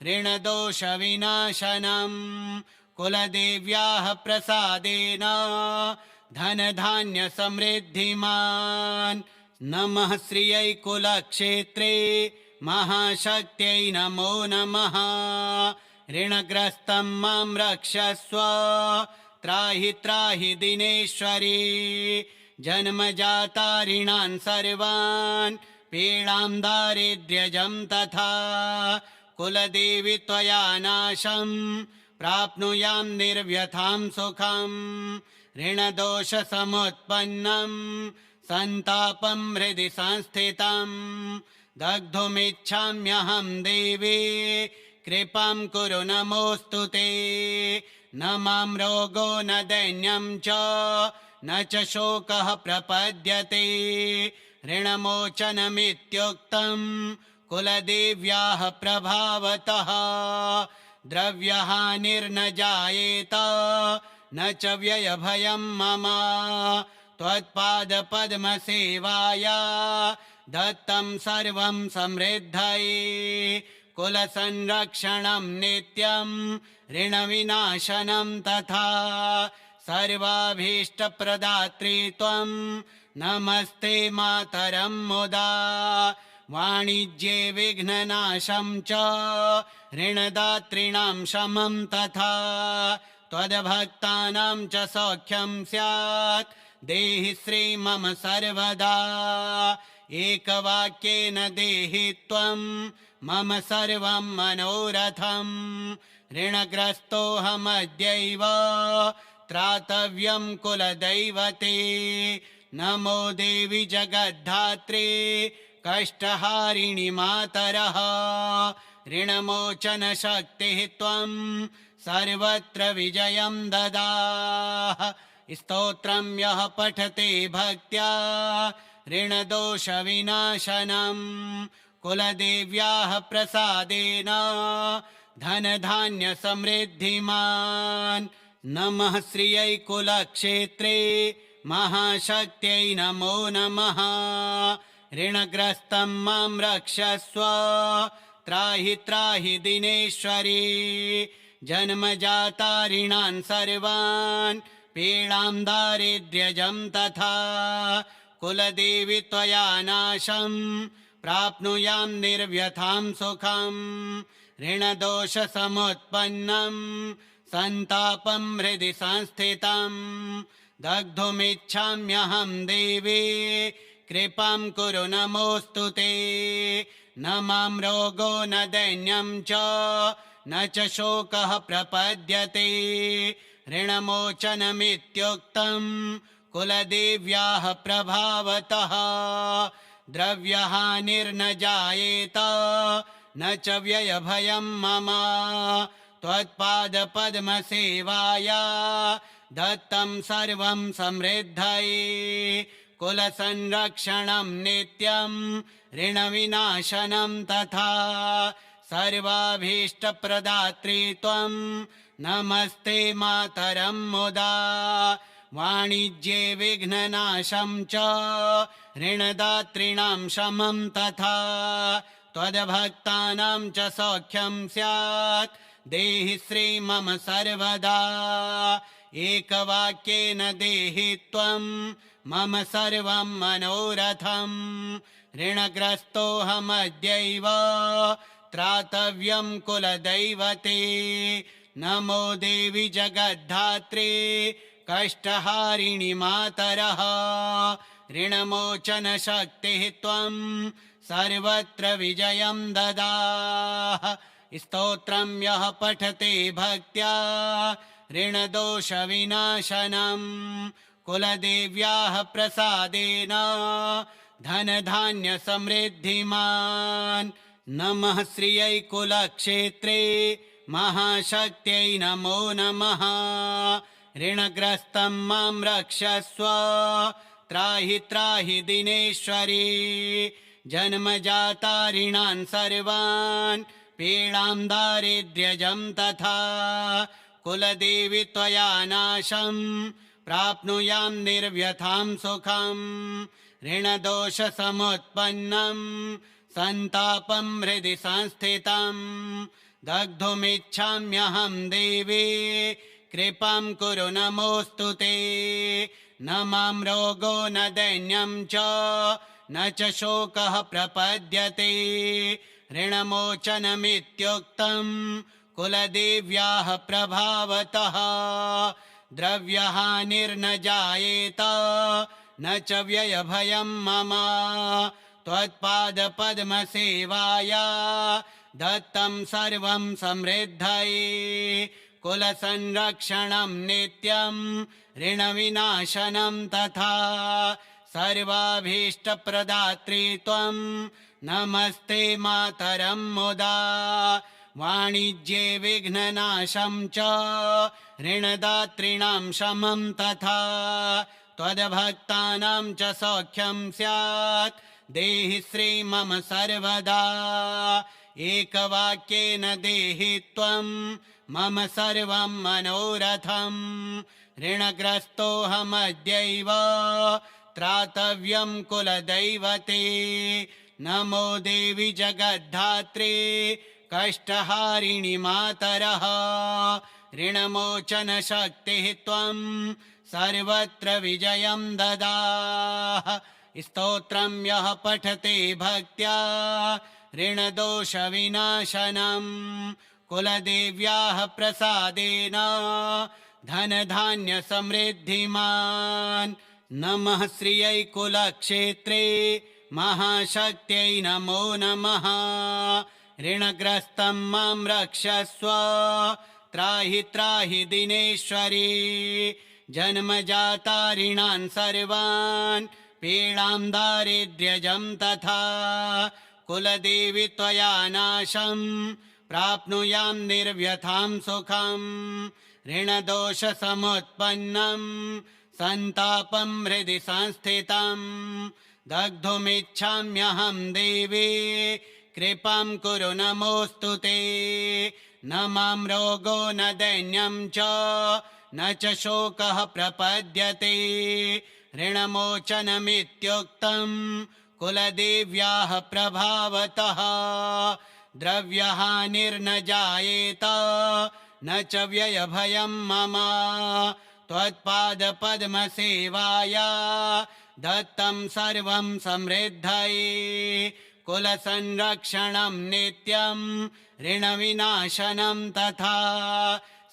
ऋणदोषविनाशनं कुलदेव्याः प्रसादेन धनधान्यसमृद्धिमान् नमः श्रियै कुलक्षेत्रे महाशक्त्यै नमो नमः ऋणग्रस्तं मां रक्षस्व त्राहि त्राहि दिनेश्वरी जन्मजाता ऋणान् सर्वान् पीडां दारिद्र्यजं तथा कुलदेवि त्वया नाशं प्राप्नुयां निर्व्यथां सुखं ऋणदोषसमुत्पन्नं सन्तापं हृदि संस्थितं दग्धुमिच्छाम्यहं देवी कृपां कुरु नमोऽस्तु ते न मां रोगो न दैन्यं च न च शोकः प्रपद्यते ऋणमोचनमित्युक्तं कुलदेव्याः प्रभावतः द्रव्यहानिर्न जायेत न च व्ययभयं मम त्वत्पादपद्मसेवाया दत्तं सर्वं समृद्धये कुलसंरक्षणं नित्यं ऋणविनाशनं तथा सर्वाभीष्टप्रदात्री त्वं नमस्ते मातरं मुदा वाणिज्ये विघ्ननाशं च ऋणदातॄणां शमं तथा त्वद्भक्तानां च सौख्यं स्यात् देहि श्री मम सर्वदा एकवाक्येन देहि त्वं मम सर्वं मनोरथम् ऋणग्रस्तोऽहमद्यैव त्रातव्यं कुलदैवते नमो देवि जगद्धात्रे कष्टहारिणि मातरः ऋणमोचनशक्तिः त्वं सर्वत्र विजयं ददाः स्तोत्रं यः पठते भक्त्या ऋणदोषविनाशनं कुलदेव्याः प्रसादेन धनधान्यसमृद्धिमान् नमः श्रियै कुलक्षेत्रे महाशक्त्यै नमो नमः ऋणग्रस्तं मां रक्षस्व त्राहि त्राहि दिनेश्वरी जन्मजाता ऋणान् सर्वान् पीडां दारिद्र्यजं तथा कुलदेवि त्वया नाशं प्राप्नुयां निर्व्यथां सुखं ऋणदोषसमुत्पन्नं सन्तापं हृदि संस्थितं दग्धुमिच्छाम्यहं देवी कृपां कुरु नमोऽस्तु ते न मां रोगो न दैन्यं च न च शोकः प्रपद्यते ऋणमोचनमित्युक्तं कुलदेव्याः प्रभावतः द्रव्यहानिर्न जायेत न च व्ययभयं मम त्वत्पादपद्मसेवाया दत्तं सर्वं समृद्धये कुलसंरक्षणं नित्यं ऋणविनाशनं तथा सर्वाभीष्टप्रदात्री त्वं नमस्ते मातरं मुदा वाणिज्ये विघ्ननाशं च ऋणदातॄणां शमं तथा त्वद्भक्तानां च सौख्यं स्यात् देहि श्री मम सर्वदा एकवाक्येन देहि त्वं मम सर्वं मनोरथम् ऋणग्रस्तोऽहमद्यैव त्रातव्यं कुलदैवते नमो देवि जगद्धात्रे कष्टहारिणि मातरः ऋणमोचन शक्तिः त्वं सर्वत्र विजयं ददाः स्तोत्रं यः पठते भक्त्या ऋणदोषविनाशनं कुलदेव्याः प्रसादेन धनधान्यसमृद्धिमान् नमः श्रियै कुलक्षेत्रे महाशक्त्यै नमो नमः ऋणग्रस्तं मां रक्षस्व त्राहि त्राहि दिनेश्वरी जन्मजाता ऋणान् सर्वान् पीडां दारिद्र्यजं तथा कुलदेवि त्वया नाशं प्राप्नुयां निर्व्यथां सुखं ऋणदोषसमुत्पन्नं सन्तापं हृदि संस्थितं दग्धुमिच्छाम्यहं देवी कृपां कुरु नमोऽस्तु ते न मां रोगो न दैन्यं च न च शोकः प्रपद्यते ऋणमोचनमित्युक्तं कुलदेव्याः प्रभावतः द्रव्यहानिर्न जायेत न च व्ययभयं मम त्वत्पादपद्मसेवाया दत्तं सर्वं समृद्धये कुलसंरक्षणं नित्यं ऋणविनाशनं तथा सर्वाभीष्टप्रदात्री त्वं नमस्ते मातरं मुदा वाणिज्ये विघ्ननाशं च ऋणदातॄणां शमं तथा त्वद्भक्तानां च सौख्यं स्यात् देहि श्री मम सर्वदा एकवाक्येन देहि त्वं मम सर्वं मनोरथं ऋणग्रस्तोऽहमद्यैव त्रातव्यं कुलदैवते नमो देवि जगद्धात्रे कष्टहारिणि मातरः ऋणमोचनशक्तिः त्वं सर्वत्र विजयं ददाः स्तोत्रं यः पठते भक्त्या ऋणदोषविनाशनं कुलदेव्याः प्रसादेन धनधान्यसमृद्धिमान् नमः श्रियै कुलक्षेत्रे महाशक्त्यै नमो नमः ऋणग्रस्तं मां रक्षस्व त्राहि त्राहि दिनेश्वरी जन्मजाता ऋणान् सर्वान् पीडां दारिद्र्यजं तथा कुलदेवि त्वया नाशं प्राप्नुयां निर्व्यथां सुखं ऋणदोषसमुत्पन्नं सन्तापं हृदि संस्थितं दग्धुमिच्छाम्यहं देवी कृपां कुरु नमोऽस्तु ते न मां रोगो न दैन्यं च न च शोकः प्रपद्यते ऋणमोचनमित्युक्तं कुलदेव्याः प्रभावतः द्रव्यहानिर्न जायेत न च व्ययभयं मम त्वत्पादपद्मसेवाया दत्तं सर्वं समृद्धये कुलसंरक्षणं नित्यं ऋणविनाशनं तथा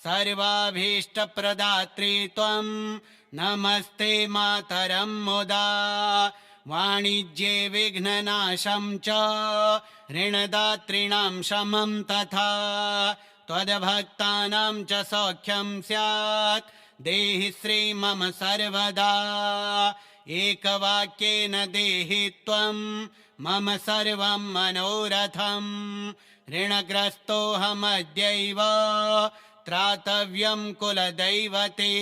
सर्वाभीष्टप्रदात्री त्वं नमस्ते मातरं मुदा वाणिज्ये विघ्ननाशं च ऋणदातॄणां शमं तथा त्वद्भक्तानां च सौख्यं स्यात् देहि श्री मम सर्वदा एकवाक्येन देहि त्वं मम सर्वं मनोरथं ऋणग्रस्तोऽहमद्यैव त्रातव्यं कुलदैवते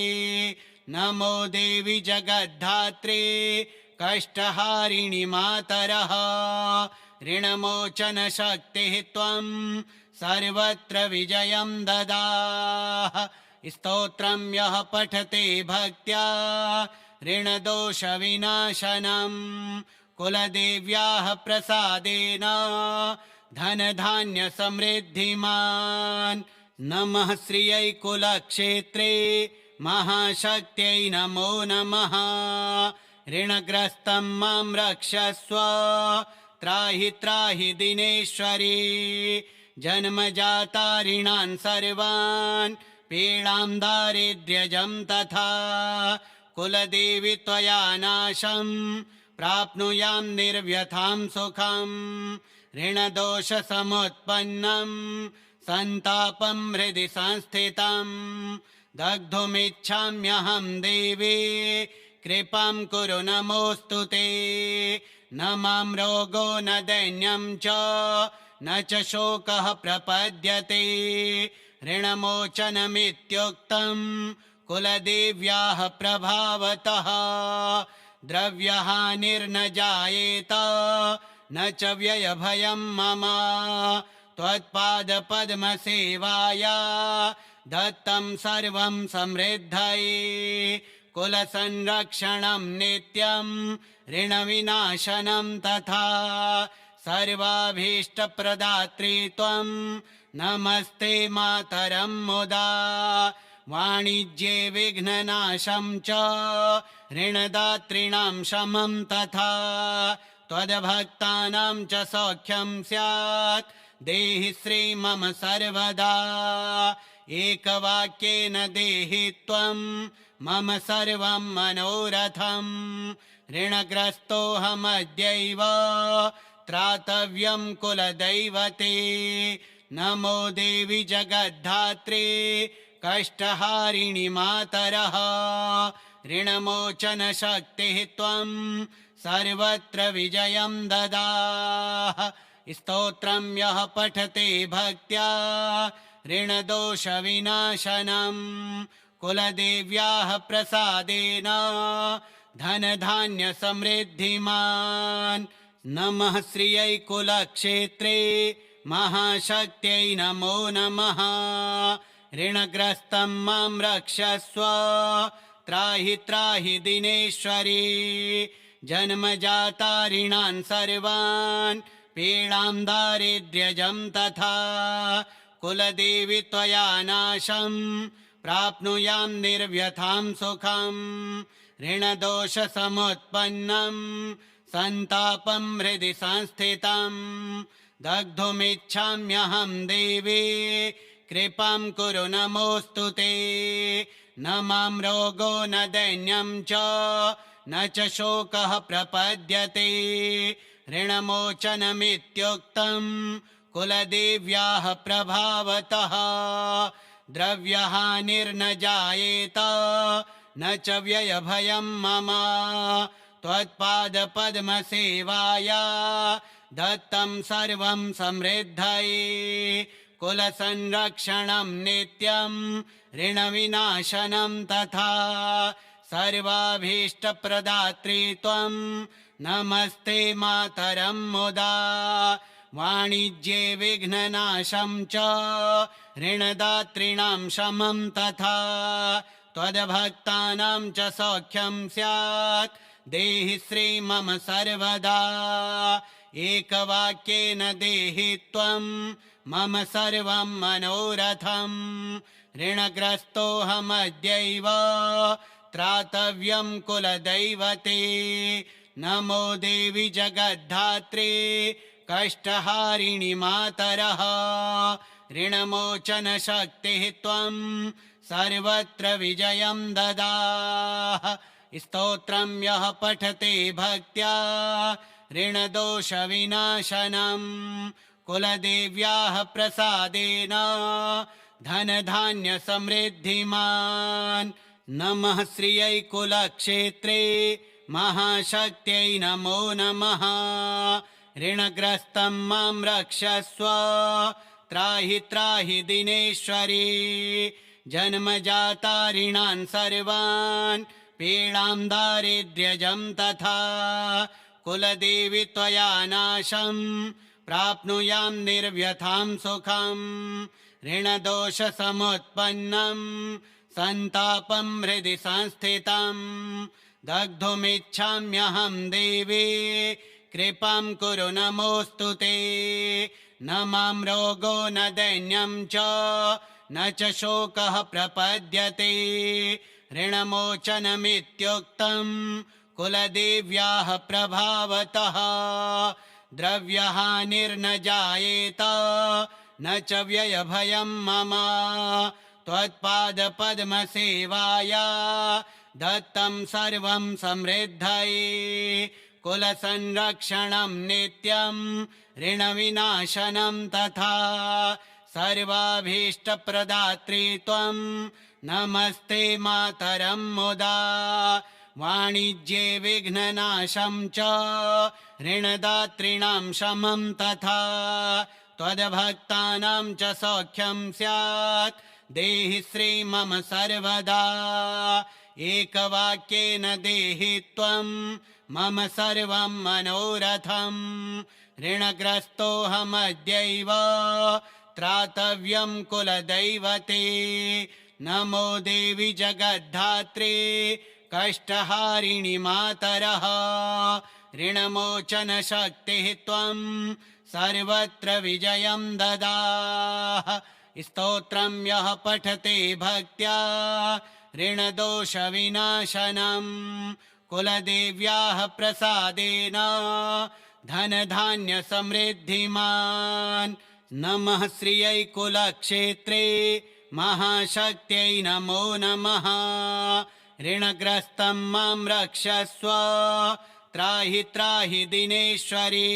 नमो देवि जगद्धात्रे कष्टहारिणि मातरः ऋणमोचनशक्तिः त्वं सर्वत्र विजयं ददाः स्तोत्रं यः पठते भक्त्या ऋणदोषविनाशनं कुलदेव्याः प्रसादेन धनधान्यसमृद्धिमान् नमः श्रियै कुलक्षेत्रे महाशक्त्यै नमो नमः ऋणग्रस्तं मां रक्षस्व त्राहि त्राहि दिनेश्वरी जन्मजातारिणान् सर्वान् पीडां दारिद्र्यजं तथा कुलदेवी त्वया नाशं प्राप्नुयां निर्व्यथां सुखं ऋणदोषसमुत्पन्नं सन्तापं हृदि संस्थितं दग्धुमिच्छाम्यहं देवी कृपां कुरु नमोऽस्तु ते न मां रोगो न दैन्यं च न च शोकः प्रपद्यते ऋणमोचनमित्युक्तं कुलदेव्याः प्रभावतः द्रव्यहानिर्न जायेत न च व्ययभयं मम त्वत्पादपद्मसेवाया दत्तं सर्वं समृद्धये कुलसंरक्षणं नित्यं ऋणविनाशनं तथा सर्वाभीष्टप्रदात्री त्वं नमस्ते मातरं मुदा वाणिज्ये विघ्ननाशं च ऋणदातॄणां शमं तथा त्वद्भक्तानां च सौख्यं स्यात् देहि श्री मम सर्वदा एकवाक्येन देहि त्वं मम सर्वं मनोरथं ऋणग्रस्तोऽहमद्यैव त्रातव्यं कुलदैवते नमो देवि जगद्धात्रे कष्टहारिणि मातरः ऋणमोचनशक्तिः त्वं सर्वत्र विजयं ददाः स्तोत्रं यः पठते भक्त्या ऋणदोषविनाशनं कुलदेव्याः प्रसादेन धनधान्यसमृद्धिमान् नमः श्रियै कुलक्षेत्रे महाशक्त्यै नमो नमः ऋणग्रस्तं मां रक्षस्व त्राहि त्राहि दिनेश्वरी जन्मजातारिणान् सर्वान् पीडां दारिद्र्यजं तथा कुलदेवी त्वया नाशं प्राप्नुयां निर्व्यथां सुखं ऋणदोषसमुत्पन्नं सन्तापं हृदि संस्थितं दग्धुमिच्छाम्यहं देवी कृपां कुरु नमोऽस्तु ते न मां रोगो न दैन्यं च न च शोकः प्रपद्यते ऋणमोचनमित्युक्तं कुलदेव्याः प्रभावतः द्रव्यहानिर्न जायेत न च व्ययभयं मम त्वत्पादपद्मसेवाया दत्तं सर्वं समृद्धये कुलसंरक्षणं नित्यं ऋणविनाशनं तथा सर्वाभीष्टप्रदात्री त्वं नमस्ते मातरं मुदा वाणिज्ये विघ्ननाशं च ऋणदातॄणां शमं तथा त्वद्भक्तानां च सौख्यं स्यात् देहि श्री मम सर्वदा एकवाक्येन देहि त्वं मम सर्वं मनोरथं ऋणग्रस्तोऽहमद्यैव त्रातव्यं कुलदैवते नमो देवि जगद्धात्रे कष्टहारिणि मातरः ऋणमोचनशक्तिः त्वं सर्वत्र विजयं ददाः स्तोत्रं यः पठते भक्त्या ऋणदोषविनाशनं कुलदेव्याः प्रसादेन धनधान्यसमृद्धिमान् नमः श्रियै कुलक्षेत्रे महाशक्त्यै नमो नमः ऋणग्रस्तं मां रक्षस्व त्राहि त्राहि दिनेश्वरी जन्मजातारिणान् सर्वान् पीडां दारिद्र्यजं तथा कुलदेवी त्वया नाशं प्राप्नुयां निर्व्यथां सुखं ऋणदोषसमुत्पन्नं सन्तापं हृदि संस्थितं दग्धुमिच्छाम्यहं देवी कृपां कुरु नमोऽस्तु ते न मां रोगो न दैन्यं च न च शोकः प्रपद्यते ऋणमोचनमित्युक्तं कुलदेव्याः प्रभावतः द्रव्यहानिर्न जायेत न च व्ययभयं मम त्वत्पादपद्मसेवाया दत्तं सर्वं समृद्धये कुलसंरक्षणं नित्यं ऋणविनाशनं तथा सर्वाभीष्टप्रदात्री त्वं नमस्ते मातरं मुदा वाणिज्ये विघ्ननाशं च ऋणदातॄणां शमं तथा त्वद्भक्तानां च सौख्यं स्यात् देहि श्री मम सर्वदा एकवाक्येन देहि त्वं मम सर्वं मनोरथम् ऋणग्रस्तोऽहमद्यैव त्रातव्यं कुलदैवते नमो देवि जगद्धात्रे कष्टहारिणि मातरः ऋणमोचनशक्तिः त्वं सर्वत्र विजयं ददाः स्तोत्रं यः पठते भक्त्या ऋणदोषविनाशनं कुलदेव्याः प्रसादेन धनधान्यसमृद्धिमान् नमः श्रियै कुलक्षेत्रे महाशक्त्यै नमो नमः ऋणग्रस्तं मां रक्षस्व त्राहि त्राहि दिनेश्वरी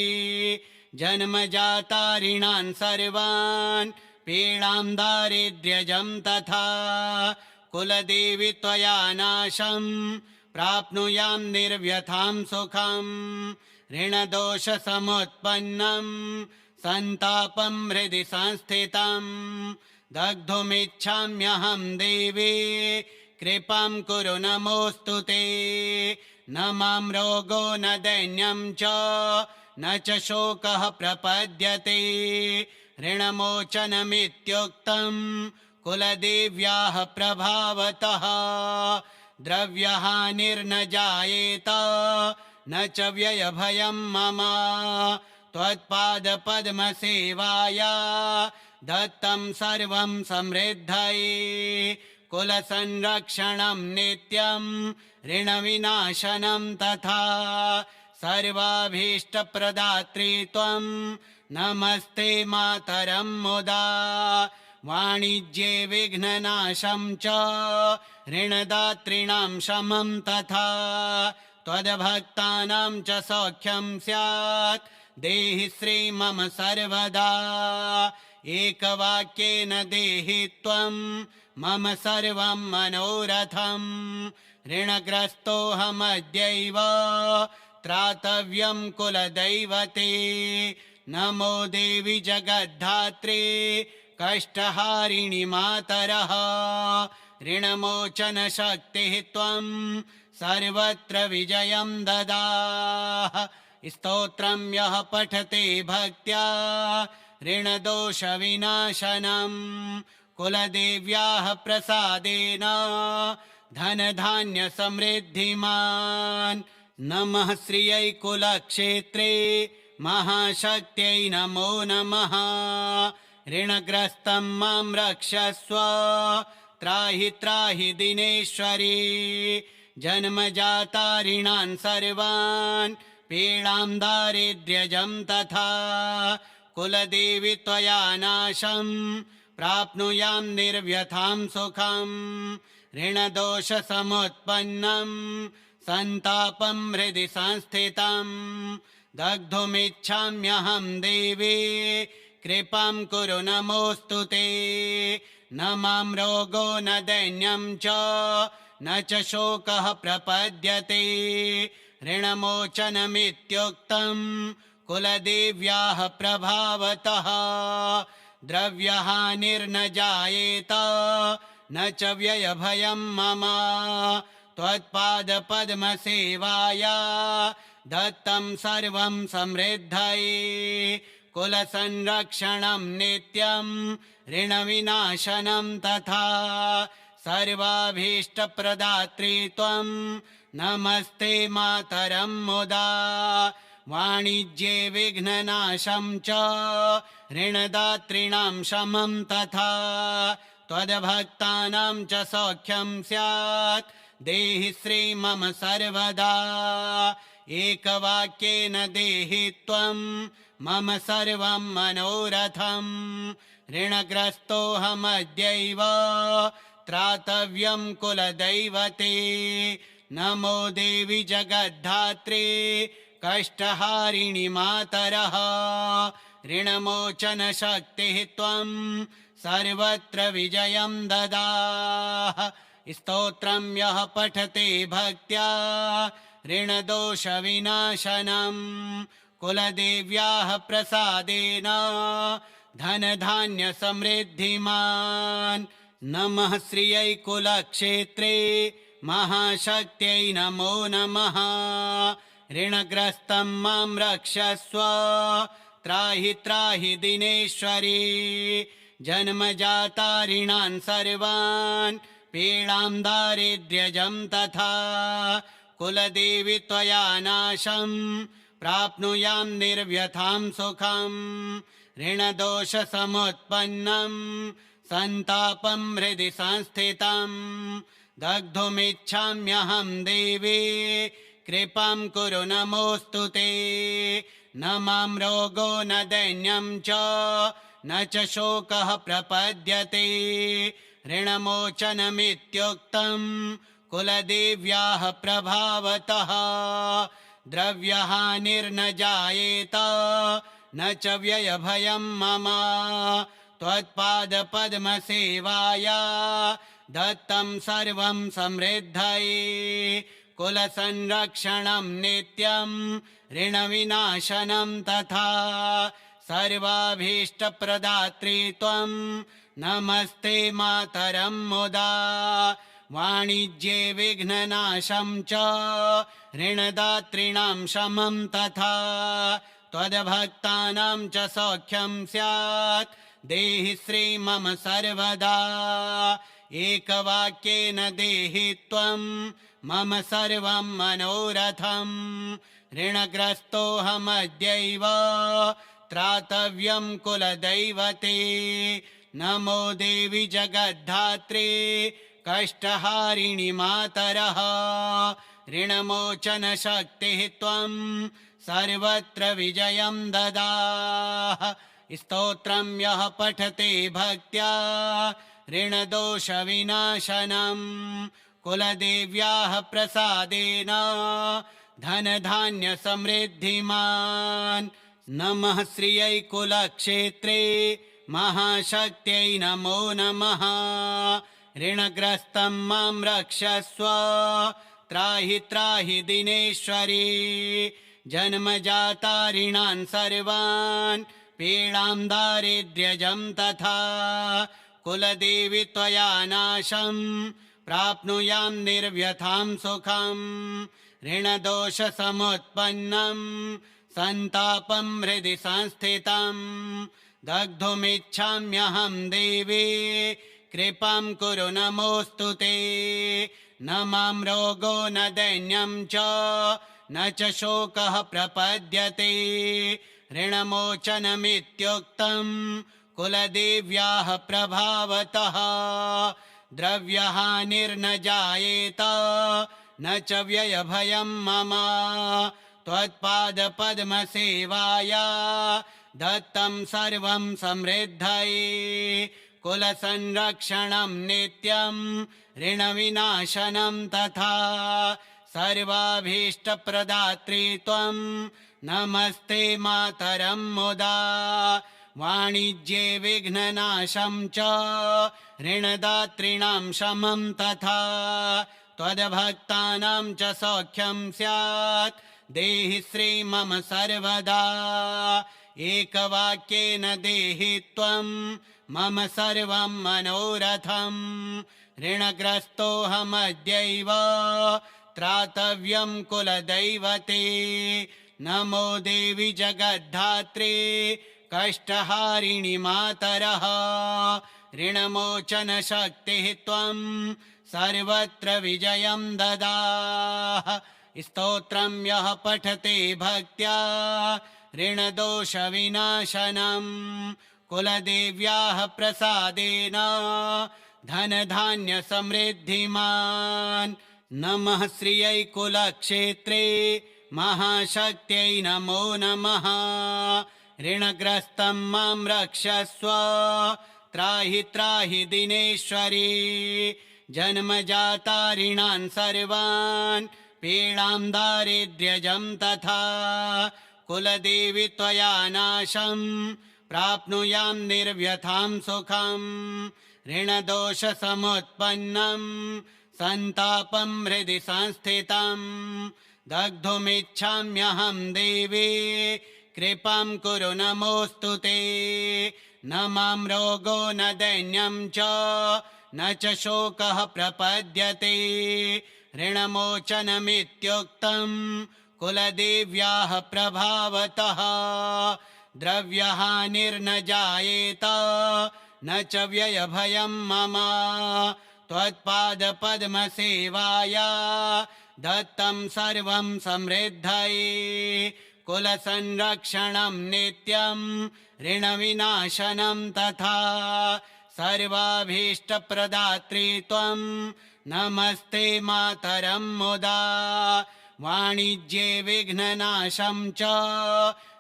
जन्मजाता ऋणान् सर्वान् पीडां दारिद्र्यजं तथा कुलदेवि त्वया नाशं प्राप्नुयां निर्व्यथां सुखं ऋणदोषसमुत्पन्नं सन्तापं हृदि संस्थितं दग्धुमिच्छाम्यहं देवी कृपां कुरु नमोऽस्तु ते न मां रोगो न दैन्यं च न च शोकः प्रपद्यते ऋणमोचनमित्युक्तं कुलदेव्याः प्रभावतः द्रव्यहानिर्न जायेत न च व्ययभयं मम त्वत्पादपद्मसेवाया दत्तं सर्वं समृद्धये कुलसंरक्षणं नित्यं ऋणविनाशनं तथा सर्वाभीष्टप्रदात्री त्वं नमस्ते मातरं मुदा वाणिज्ये विघ्ननाशं च ऋणदातॄणां शमं तथा त्वद्भक्तानां च सौख्यं स्यात् देहि श्री मम सर्वदा एकवाक्येन देहि त्वं मम सर्वं मनोरथम् ऋणग्रस्तोऽहमद्यैव त्रातव्यं कुलदैवते नमो देवि जगद्धात्रे कष्टहारिणि मातरः ऋणमोचनशक्तिः त्वं सर्वत्र विजयं ददाः स्तोत्रं यः पठते भक्त्या ऋणदोषविनाशनं कुलदेव्याः प्रसादेन धनधान्यसमृद्धिमान् नमः श्रियै कुलक्षेत्रे महाशक्त्यै नमो नमः ऋणग्रस्तं मां रक्षस्व त्राहि त्राहि दिनेश्वरी जन्मजाता ऋणान् सर्वान् पीडां दारिद्र्यजं तथा कुलदेवि त्वया नाशं प्राप्नुयां निर्व्यथां सुखं ऋणदोषसमुत्पन्नं सन्तापं हृदि संस्थितं दग्धुमिच्छाम्यहं देवी कृपां कुरु नमोऽस्तु ते न मां रोगो न दैन्यं च न च शोकः प्रपद्यते ऋणमोचनमित्युक्तं कुलदेव्याः प्रभावतः द्रव्यहानिर्न जायेत न च व्ययभयं मम त्वत्पादपद्मसेवाया दत्तं सर्वं समृद्धये कुलसंरक्षणं नित्यं ऋणविनाशनं तथा सर्वाभीष्टप्रदात्री त्वं नमस्ते मातरं मुदा वाणिज्ये विघ्ननाशं च ऋणदातॄणां शमं तथा त्वद्भक्तानां च सौख्यं स्यात् देहि श्री मम सर्वदा एकवाक्येन देहि त्वं मम सर्वं मनोरथम् ऋणग्रस्तोऽहमद्यैव त्रातव्यं कुलदैवते नमो देवि जगद्धात्रे कष्टहारिणि मातरः ऋणमोचनशक्तिः त्वं सर्वत्र विजयं ददाः स्तोत्रं यः पठते भक्त्या ऋणदोषविनाशनम् कुलदेव्याः प्रसादेन धनधान्यसमृद्धिमान् नमः श्रियै कुलक्षेत्रे महाशक्त्यै नमो नमः ऋणग्रस्तं मां रक्षस्व त्राहि त्राहि दिनेश्वरी जन्मजाता ऋणान् सर्वान् पीडां दारिद्र्यजं तथा कुलदेवि त्वया नाशं प्राप्नुयां निर्व्यथां सुखम् ऋणदोषसमुत्पन्नं सन्तापं हृदि संस्थितं दग्धुमिच्छाम्यहं देवी कृपां कुरु नमोऽस्तु ते न मां रोगो न दैन्यं च न च शोकः प्रपद्यते ऋणमोचनमित्युक्तं कुलदेव्याः प्रभावतः द्रव्यहानिर्न जायेत न च व्ययभयं मम त्वत्पादपद्मसेवाया दत्तं सर्वं समृद्धये कुलसंरक्षणं नित्यं ऋणविनाशनं तथा सर्वाभीष्टप्रदात्री त्वं नमस्ते मातरं मुदा वाणिज्ये विघ्ननाशं च ऋणदातॄणां शमं तथा त्वद्भक्तानां च सौख्यं स्यात् देहि श्री मम सर्वदा एकवाक्येन देहि त्वं मम सर्वं मनोरथम् ऋणग्रस्तोऽहमद्यैव त्रातव्यं कुलदैवते नमो देवि जगद्धात्रे कष्टहारिणि मातरः ऋणमोचनशक्तिः त्वं सर्वत्र विजयं ददाः स्तोत्रं यः पठते भक्त्या ऋणदोषविनाशनम् कुलदेव्याः प्रसादेन धनधान्यसमृद्धिमान् नमः श्रियै कुलक्षेत्रे महाशक्त्यै नमो नमः ऋणग्रस्तं मां रक्षस्व त्राहि त्राहि दिनेश्वरी जन्मजाता ऋणान् सर्वान् पीडां दारिद्र्यजं तथा कुलदेवि त्वया नाशं प्राप्नुयां निर्व्यथां सुखम् ऋणदोषसमुत्पन्नं सन्तापं हृदि संस्थितं दग्धुमिच्छाम्यहं देवी कृपां कुरु नमोऽस्तु ते न मां रोगो न दैन्यं च न च शोकः प्रपद्यते ऋणमोचनमित्युक्तं कुलदेव्याः प्रभावतः द्रव्यहानिर्न जायेत न च व्ययभयं मम त्वत्पादपद्मसेवाया दत्तं सर्वं समृद्धये कुलसंरक्षणं नित्यं ऋणविनाशनं तथा सर्वाभीष्टप्रदात्री त्वं नमस्ते मातरं मुदा वाणिज्ये विघ्ननाशं च ऋणदातॄणां शमं तथा त्वद्भक्तानां च सौख्यं स्यात् देहि श्री मम सर्वदा एकवाक्येन देहि त्वं मम सर्वं मनोरथम् ऋणग्रस्तोऽहमद्यैव त्रातव्यं कुलदैवते नमो देवि जगद्धात्रे कष्टहारिणि मातरः ऋणमोचनशक्तिः त्वं सर्वत्र विजयं ददाः स्तोत्रं यः पठते भक्त्या ऋणदोषविनाशनम् कुलदेव्याः प्रसादेन धनधान्यसमृद्धिमान् नमः श्रियै कुलक्षेत्रे महाशक्त्यै नमो नमः। ऋणग्रस्तं मां रक्षस्व त्राहि त्राहि दिनेश्वरी। जन्मजाता ऋणान् सर्वान् पीडां दारिद्र्यजं तथा कुलदेवी त्वया नाशं प्राप्नुयां निर्व्यथां सुखम्। ऋणदोषसमुत्पन्नं सन्तापं हृदि संस्थितं दग्धुमिच्छाम्यहं देवी कृपां कुरु नमोऽस्तु ते। न मां रोगो न दैन्यं च न च शोकः प्रपद्यते। ऋणमोचनमित्युक्तं कुलदेव्याः प्रभावतः द्रव्यहानिर्न जायेत न च व्ययभयं मम। त्वत्पादपद्मसेवाया दत्तं सर्वं समृद्धये। कुलसंरक्षणं नित्यं ऋणविनाशनं तथा सर्वाभीष्टप्रदात्री त्वं नमस्ते मातरं मुदा। वाणिज्ये विघ्ननाशं च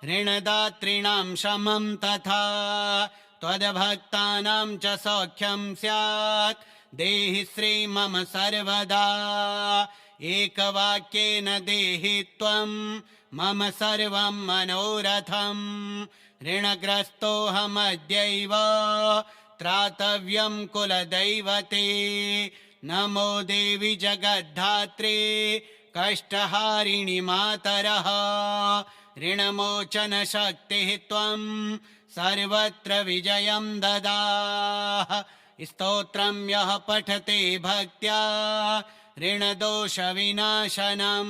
ऋणदातॄणां शमं तथा त्वद्भक्तानां च सौख्यं स्यात् देहि श्री मम सर्वदा। एकवाक्येन देहि त्वं मम सर्वं मनोरथम्। ऋणग्रस्तोऽहमद्यैव त्रातव्यं कुलदैवते। नमो देवि जगद्धात्रे कष्टहारिणि मातरः। ऋणमोचनशक्तिः त्वं सर्वत्र विजयं ददाः। स्तोत्रं यः पठते भक्त्या ऋणदोषविनाशनं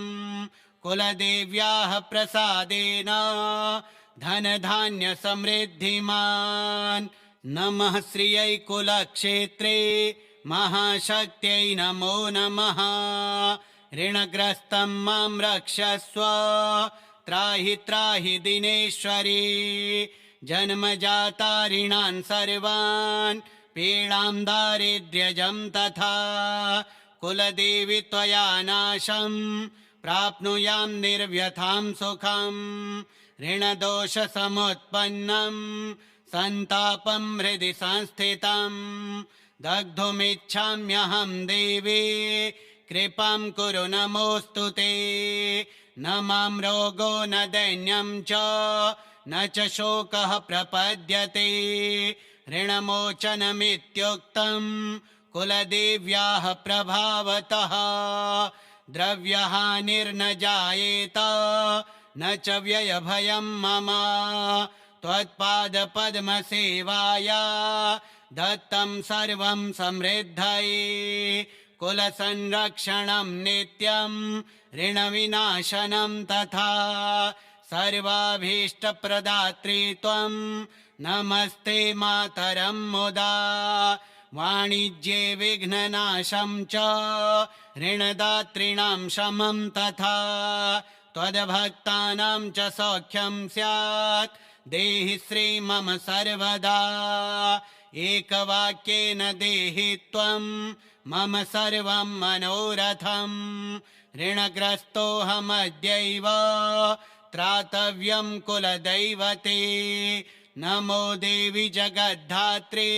कुलदेव्याः प्रसादेन धनधान्यसमृद्धिमान्। नमः श्रियै कुलक्षेत्रे महाशक्त्यै नमो नमः। ऋणग्रस्तं मां रक्षस्व त्राहि त्राहि दिनेश्वरी। जन्मजाता ऋणान् सर्वान् पीडां दारिद्र्यजं तथा कुलदेवी त्वया नाशं प्राप्नुयां निर्व्यथां सुखम्। ऋणदोषसमुत्पन्नं सन्तापं हृदि संस्थितं दग्धुमिच्छाम्यहं देवी कृपां कुरु नमोऽस्तु ते। न मां रोगो न दैन्यं च न च शोकः प्रपद्यते। ऋणमोचनमित्युक्तं कुलदेव्याः प्रभावतः द्रव्यहानिर्न जायेत न च व्ययभयं मम। त्वत्पादपद्मसेवाया दत्तं सर्वं समृद्धये। कुलसंरक्षणं नित्यं ऋणविनाशनं तथा सर्वाभीष्टप्रदात्री त्वं नमस्ते मातरं मुदा। वाणिज्ये विघ्ननाशं च ऋणदातॄणां शमं तथा त्वद्भक्तानां च सौख्यं स्यात् देहि श्री मम सर्वदा। एकवाक्येन देहि त्वं मम सर्वं मनोरथम्। ऋणग्रस्तोऽहमद्यैव त्रातव्यं कुलदैवते। नमो देवि जगद्धात्रे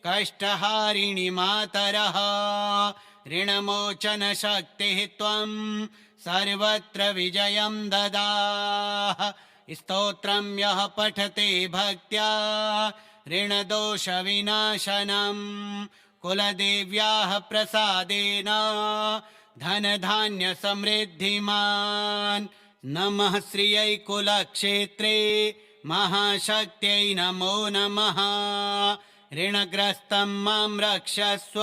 कष्टहारिणि मातरः। ऋणमोचनशक्तिः त्वं सर्वत्र विजयं ददाः। स्तोत्रं यः पठते भक्त्या ऋणदोषविनाशनं कुलदेव्याः प्रसादेन धनधान्यसमृद्धिमान्। नमः श्रियै कुलक्षेत्रे महाशक्त्यै नमो नमः। ऋणग्रस्तं मां रक्षस्व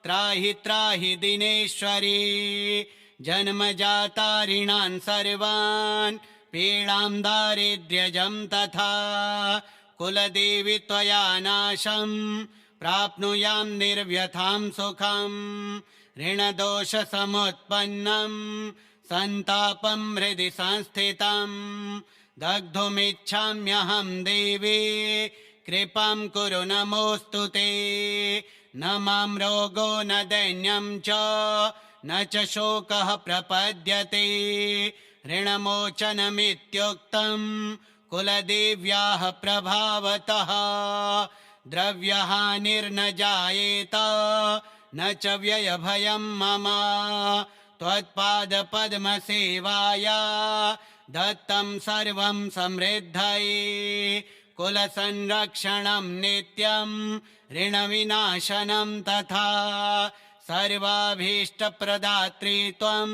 त्राहि त्राहि दिनेश्वरी। जन्मजाता ऋणान् सर्वान् पीडां दारिद्र्यजं तथा कुलदेवी त्वया नाशं प्राप्नुयां निर्व्यथां सुखम्। ऋणदोषसमुत्पन्नं सन्तापं हृदि संस्थितं दग्धुमिच्छाम्यहं देवी कृपां कुरु नमोऽस्तु ते। न मां रोगो न दैन्यं च न च शोकः प्रपद्यते ऋणमोचनमित्युक्तं कुलदेव्याः प्रभावतः द्रव्यहानिर्न जायेत न च व्ययभयं मम त्वत्पादपद्मसेवाया दत्तं सर्वं समृद्धये कुलसंरक्षणं नित्यं ऋणविनाशनं तथा सर्वाभीष्टप्रदात्री त्वं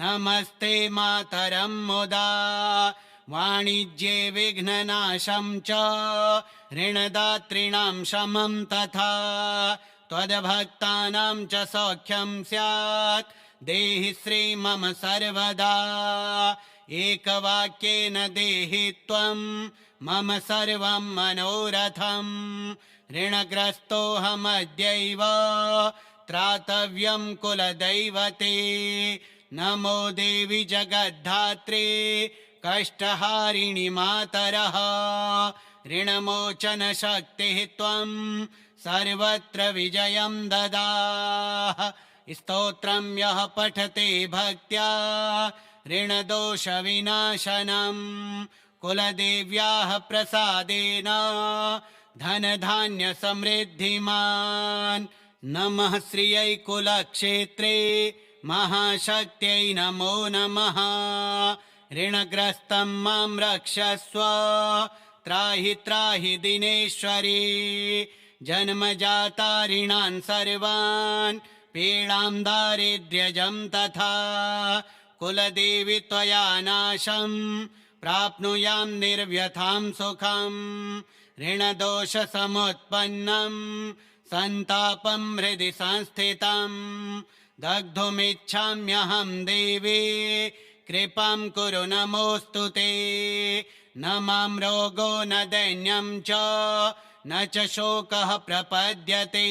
नमस्ते मातरं मुदा वाणिज्ये विघ्ननाशं च ऋणदातॄणां शमं तथा त्वद्भक्तानां च सौख्यं स्यात् देहि श्री मम सर्वदा एकवाक्येन देहि त्वं मम सर्वं मनोरथं ऋणग्रस्तोऽहमद्यैव त्रातव्यं कुलदैवते नमो देवि जगद्धात्री कष्टहारिणि मातरः ऋणमोचनशक्तिः त्वं सर्वत्र विजयं ददाः स्तोत्रं यः पठते भक्त्या ऋणदोषविनाशनं कुलदेव्याः प्रसादेन धनधान्यसमृद्धिमान् नमः श्रियै कुलक्षेत्रे महाशक्त्यै नमो नमः ऋणग्रस्तं मां रक्षस्व त्राहि त्राहि दिनेश्वरी जन्मजाता ऋणान् सर्वान् पीडां दारिद्र्यजं तथा कुलदेवि त्वया नाशं प्राप्नुयां निर्व्यथां सुखं ऋणदोषसमुत्पन्नं सन्तापं हृदि संस्थितं दग्धुमिच्छाम्यहं देवी कृपां कुरु नमोऽस्तु ते न मां रोगो न दैन्यं च न च शोकः प्रपद्यते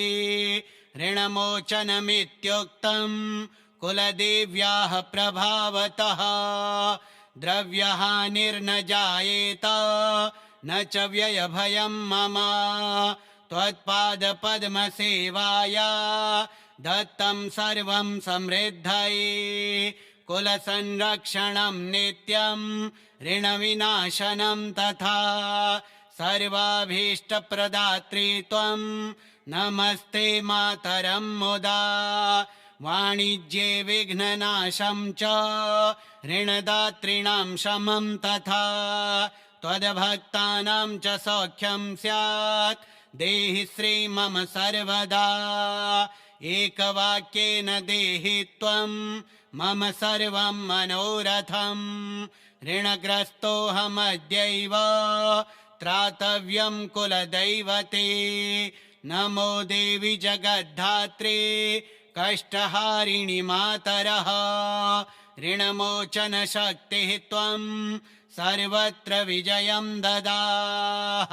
ऋणमोचनमित्युक्तं कुलदेव्याः प्रभावतः द्रव्यहानिर्न जायेत न च व्ययभयं मम त्वत्पादपद्मसेवाया दत्तं सर्वं समृद्धये कुलसंरक्षणं नित्यं ऋणविनाशनं तथा सर्वाभीष्टप्रदात्री त्वं नमस्ते मातरं मुदा वाणिज्ये विघ्ननाशं च ऋणदातॄणां शमं तथा त्वद्भक्तानां च सौख्यं स्यात् देहि श्री मम सर्वदा एकवाक्येन देहि त्वं मम सर्वं मनोरथं ऋणग्रस्तोऽहमद्यैव त्रातव्यं कुलदैवते नमो देवि जगद्धात्री कष्टहारिणि मातरः ऋणमोचनशक्तिः त्वं सर्वत्र विजयं ददाः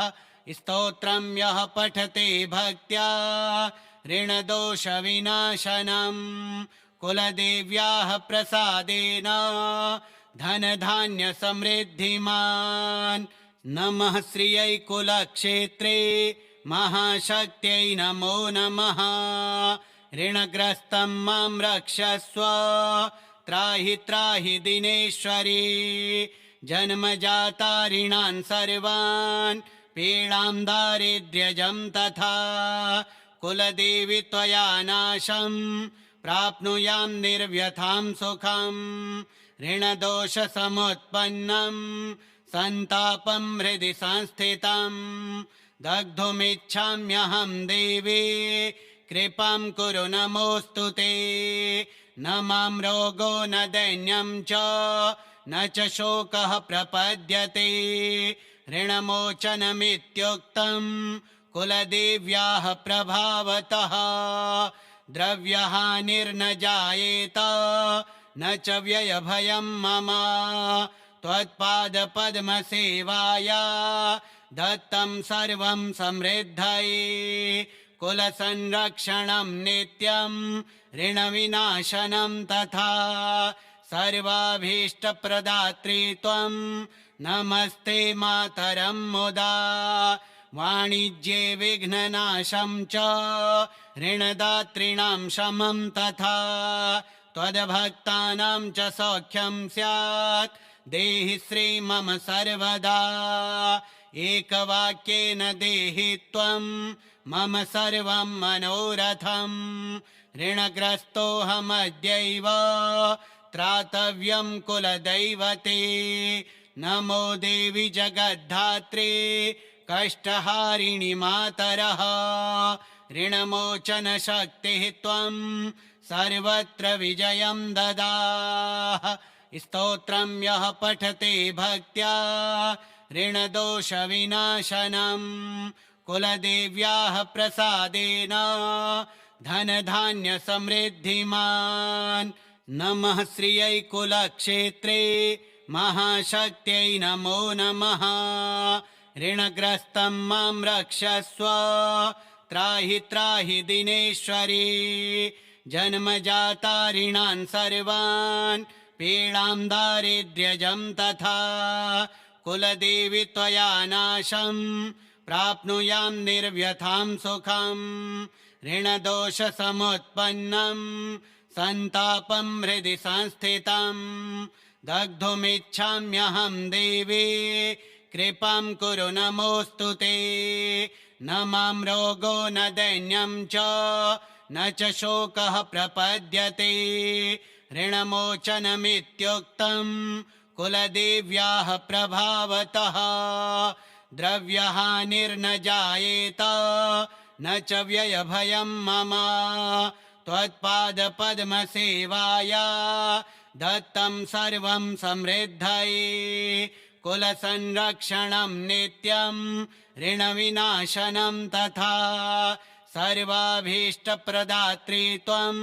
स्तोत्रं यः पठते भक्त्या ऋणदोषविनाशनं कुलदेव्याः प्रसादेन धनधान्यसमृद्धिमान् नमः श्रियै कुलक्षेत्रे महाशक्त्यै नमो नमः ऋणग्रस्तं मां रक्षस्व त्राहि त्राहि दिनेश्वरी जन्मजाता ऋणान् सर्वान् पीडां दारिद्र्यजं तथा कुलदेवि त्वया नाशं प्राप्नुयां निर्व्यथां सुखं ऋणदोषसमुत्पन्नं सन्तापं हृदि संस्थितं दग्धुमिच्छाम्यहं देवी कृपां कुरु नमोऽस्तु ते न मां रोगो न दैन्यं च न च शोकः प्रपद्यते ऋणमोचनमित्युक्तं कुलदेव्याः प्रभावतः द्रव्यहानिर्न जायेत न च व्ययभयं मम त्वत्पादपद्मसेवाया दत्तं सर्वं समृद्धये कुलसंरक्षणं नित्यं ऋणविनाशनं तथा सर्वाभीष्टप्रदात्री त्वं नमस्ते मातरं मुदा वाणिज्ये विघ्ननाशं च ऋणदातॄणां शमं तथा त्वद्भक्तानां च सौख्यं स्यात् देहि श्री मम सर्वदा एकवाक्येन देहि त्वं मम सर्वं मनोरथम् ऋणग्रस्तोऽहमद्यैव त्रातव्यं कुलदैवते नमो देवि जगद्धात्रे कष्टहारिणि मातरः ऋणमोचनशक्तिः त्वं सर्वत्र विजयं ददाः स्तोत्रं यः पठते भक्त्या ऋणदोषविनाशनं कुलदेव्याः प्रसादेन धनधान्यसमृद्धिमान् नमः श्रियै कुलक्षेत्रे महाशक्त्यै नमो नमः ऋणग्रस्तं मां रक्षस्व त्राहि त्राहि दिनेश्वरी जन्मजाता ऋणान् सर्वान् पीडां दारिद्र्यजं तथा कुलदेवि त्वया नाशं प्राप्नुयां निर्व्यथां सुखम् ऋणदोषसमुत्पन्नं सन्तापं हृदि संस्थितं दग्धुमिच्छाम्यहं देवी कृपां कुरु नमोऽस्तु ते न मां रोगो न दैन्यं च न च शोकः प्रपद्यते ऋणमोचनमित्युक्तं कुलदेव्याः प्रभावतः द्रव्यहानिर्न जायेत न च व्ययभयं मम त्वत्पादपद्मसेवाया दत्तं सर्वं समृद्धये कुलसंरक्षणं नित्यं ऋणविनाशनं तथा सर्वाभीष्टप्रदात्री त्वं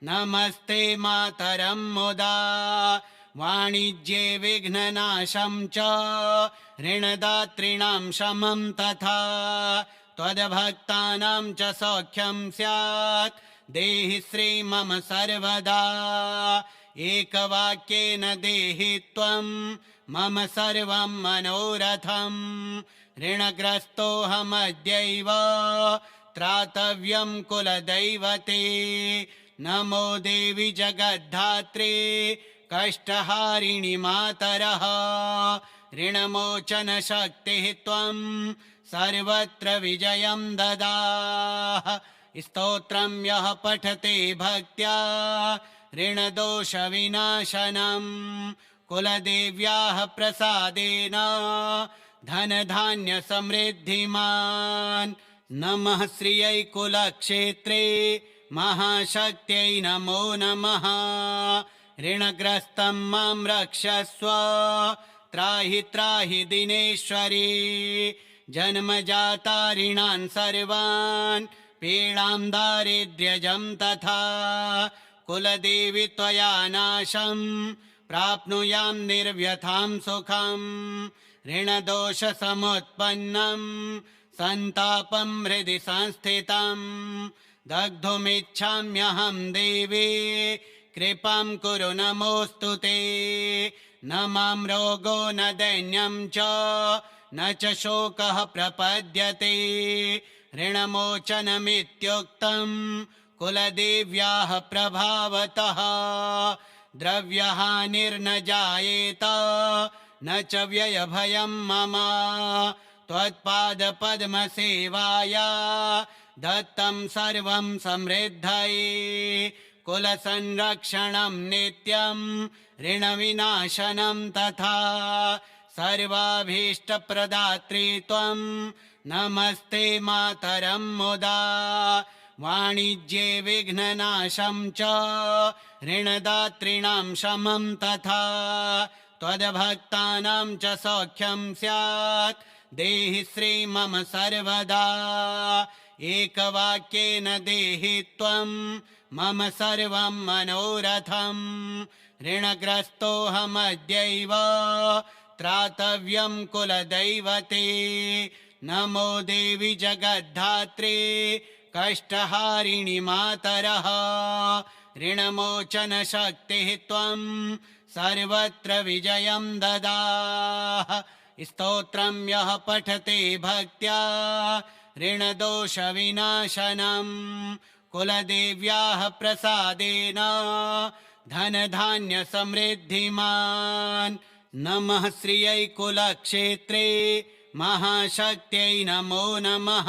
नमस्ते मातरं मुदा वाणिज्ये विघ्ननाशं च ऋणदातॄणां शमं तथा त्वद्भक्तानां च सौख्यं स्यात् देहि श्री मम सर्वदा एकवाक्येन देहि त्वं मम सर्वं मनोरथम् ऋणग्रस्तोऽहमद्यैव त्रातव्यं कुलदैवते नमो देवि जगद्धात्रे कष्टहारिणि मातरः ऋणमोचनशक्तिः त्वं सर्वत्र विजयं ददाः स्तोत्रं यः पठते भक्त्या ऋणदोषविनाशनं कुलदेव्याः प्रसादेन धनधान्यसमृद्धिमान् नमः श्रियै कुलक्षेत्रे महाशक्त्यै नमो नमः ऋणग्रस्तं मां रक्षस्व त्राहि त्राहि दिनेश्वरी जन्मजाता ऋणान् सर्वान् पीडां दारिद्र्यजं तथा कुलदेवि त्वया नाशं प्राप्नुयां निर्व्यथां सुखम् ऋणदोषसमुत्पन्नं सन्तापं हृदि संस्थितं दग्धुमिच्छाम्यहं देवी कृपां कुरु नमोऽस्तु ते न मां रोगो न दैन्यं च न च शोकः प्रपद्यते ऋणमोचनमित्युक्तं कुलदेव्याः प्रभावतः द्रव्यहानिर्न जायेत न च व्ययभयं मम त्वत्पादपद्मसेवाया दत्तं सर्वं समृद्धये कुलसंरक्षणं नित्यं ऋणविनाशनं तथा सर्वाभीष्टप्रदात्री त्वं नमस्ते मातरं मुदा वाणिज्ये विघ्ननाशं च ऋणदातॄणां शमं तथा त्वद्भक्तानां च सौख्यं स्यात् देहि श्री मम सर्वदा एकवाक्येन देहि त्वं मम सर्वं मनोरथम् ऋणग्रस्तोऽहमद्यैव त्रातव्यं कुलदैवते नमो देवि जगद्धात्रे कष्टहारिणि मातरः ऋणमोचनशक्तिः त्वं सर्वत्र विजयं ददाः स्तोत्रं यः पठते भक्त्या ऋणदोषविनाशनं कुलदेव्याः प्रसादेन धनधान्यसमृद्धिमान् नमः श्रियै कुलक्षेत्रे महाशक्त्यै नमो नमः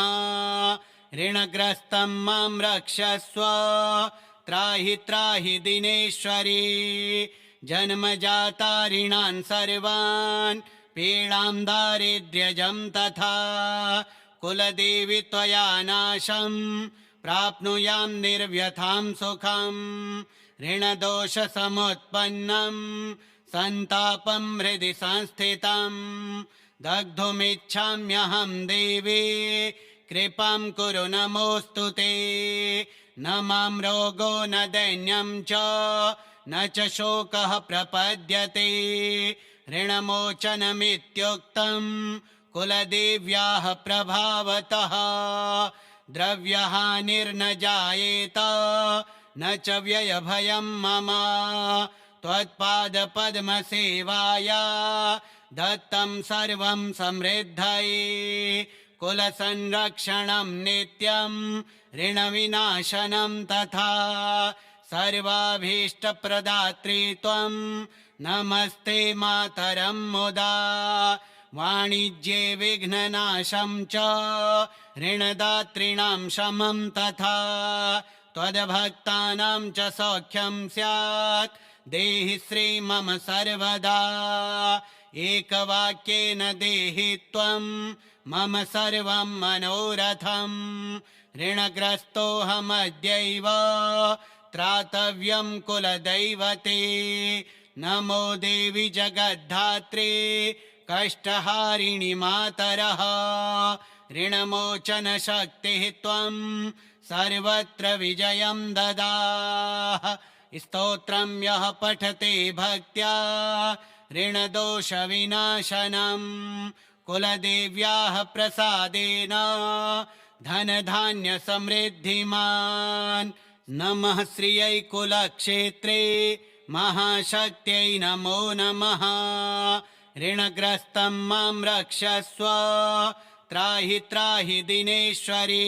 ऋणग्रस्तं मां रक्षस्व त्राहि त्राहि दिनेश्वरी जन्मजाता ऋणान् सर्वान् पीडां दारिद्र्यजं तथा कुलदेवी त्वया नाशं प्राप्नुयां निर्व्यथां सुखं ऋणदोषसमुत्पन्नं सन्तापं हृदि संस्थितं दग्धुमिच्छाम्यहं देवी कृपां कुरु नमोऽस्तु ते न मां रोगो न दैन्यं च न च शोकः प्रपद्यते ऋणमोचनमित्युक्तं कुलदेव्याः प्रभावतः द्रव्यहानिर्न जायेत न च व्ययभयं मम त्वत्पादपद्मसेवाया दत्तं सर्वं समृद्धये कुलसंरक्षणं नित्यं ऋणविनाशनं तथा सर्वाभीष्टप्रदात्री त्वं नमस्ते मातरं मुदा वाणिज्ये विघ्ननाशं च ऋणदातॄणां शमं तथा त्वद्भक्तानां च सौख्यं स्यात् देहि श्री मम सर्वदा एकवाक्येन देहि त्वं मम सर्वं मनोरथं ऋणग्रस्तोऽहमद्यैव त्रातव्यं कुलदैवते नमो देवि जगद्धात्री कष्टहारिणि मातरः ऋणमोचनशक्तिः त्वं सर्वत्र विजयं ददाः स्तोत्रं यः पठते भक्त्या ऋणदोषविनाशनं कुलदेव्याः प्रसादेन धनधान्यसमृद्धिमान् नमः श्रियै कुलक्षेत्रे महाशक्त्यै नमो नमः ऋणग्रस्तं मां रक्षस्व त्राहि त्राहि दिनेश्वरी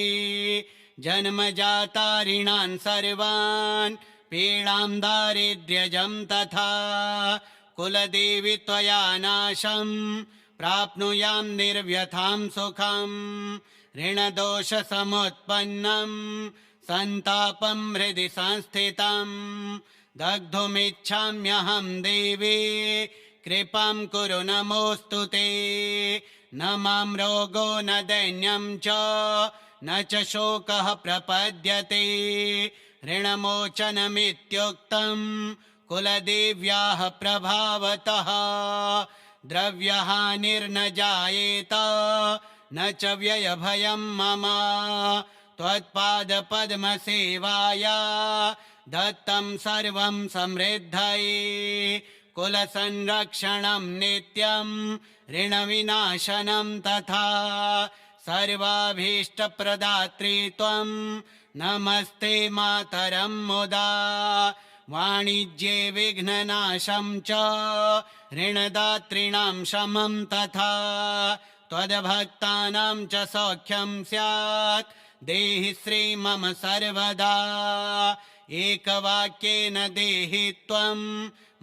जन्मजाता ऋणान् सर्वान् पीडां दारिद्र्यजं तथा कुलदेवी त्वया नाशं प्राप्नुयां निर्व्यथां सुखं ऋणदोषसमुत्पन्नं सन्तापं हृदि संस्थितं दग्धुमिच्छाम्यहं देवी कृपां कुरु नमोऽस्तु ते न मां रोगो न दैन्यं च न च शोकः प्रपद्यते ऋणमोचनमित्युक्तं कुलदेव्याः प्रभावतः द्रव्यहानिर्न जायेत न च व्ययभयं मम त्वत्पादपद्मसेवाया दत्तं सर्वं समृद्धये कुलसंरक्षणं नित्यं ऋणविनाशनं तथा सर्वाभीष्टप्रदात्री त्वं नमस्ते मातरं मुदा वाणिज्ये विघ्ननाशं च ऋणदातॄणां शमं तथा त्वद्भक्तानां च सौख्यं स्यात् देहि श्री मम सर्वदा एकवाक्येन देहि त्वं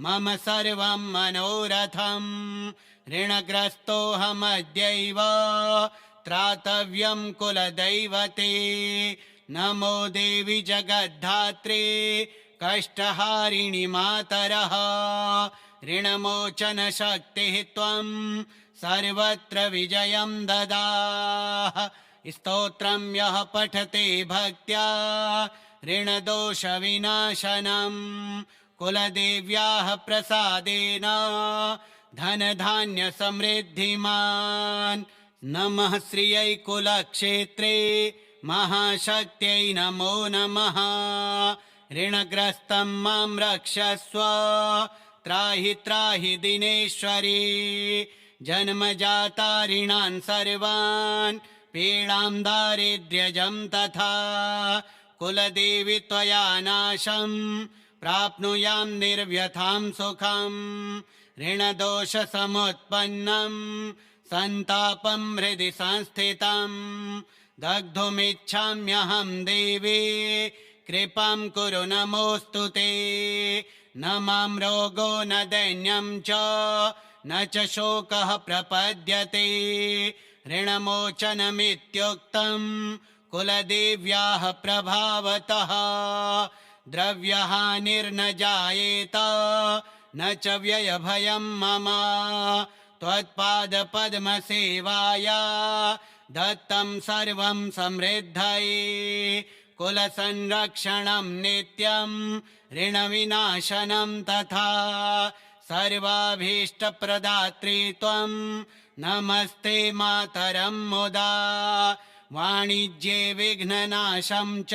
मम सर्वं मनोरथं ऋणग्रस्तोऽहमद्यैव त्रातव्यं कुलदैवते नमो देवि जगद्धात्री कष्टहारिणि मातरः ऋणमोचनशक्तिः त्वं सर्वत्र विजयं ददाः स्तोत्रं यः पठते भक्त्या ऋणदोषविनाशनं कुलदेव्याः प्रसादेन धनधान्यसमृद्धिमान् नमः श्रियै कुलक्षेत्रे महाशक्त्यै नमो नमः ऋणग्रस्तं मां रक्षस्व त्राहि त्राहि दिनेश्वरी जन्मजाता ऋणान् सर्वान् पीडां दारिद्र्यजं तथा कुलदेवी त्वया नाशं प्राप्नुयां निर्व्यथां सुखं ऋणदोषसमुत्पन्नं सन्तापं हृदि संस्थितं दग्धुमिच्छाम्यहं देवी कृपां कुरु नमोऽस्तु ते न मां रोगो न दैन्यं च न च शोकः प्रपद्यते। ऋणमोचनमित्युक्तं कुलदेव्याः प्रभावतः। द्रव्यहानिर्न जायेत न च व्ययभयं मम। त्वत्पादपद्मसेवाया दत्तं सर्वं समृद्धये। कुलसंरक्षणं नित्यं ऋणविनाशनं तथा। सर्वाभीष्टप्रदात्री त्वं नमस्ते मातरं मुदा। वाणिज्ये विघ्ननाशं च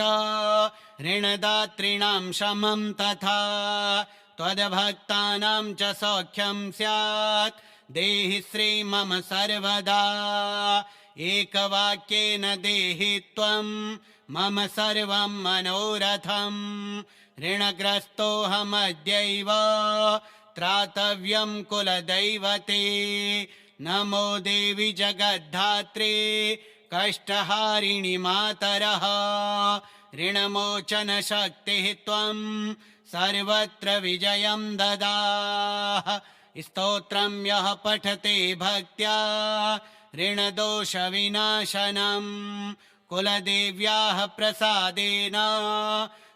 ऋणदातॄणां शमं तथा। त्वद्भक्तानां च सौख्यं स्यात् देहि श्री मम सर्वदा। एकवाक्येन देहि त्वं मम सर्वं मनोरथम्। ऋणग्रस्तोऽहमद्यैव त्रातव्यं कुलदैवते। नमो देवि जगद्धात्री कष्टहारिणि मातरः। ऋणमोचनशक्तिः त्वं सर्वत्र विजयं ददाः। स्तोत्रं यः पठते भक्त्या ऋणदोषविनाशनं। कुलदेव्याः प्रसादेन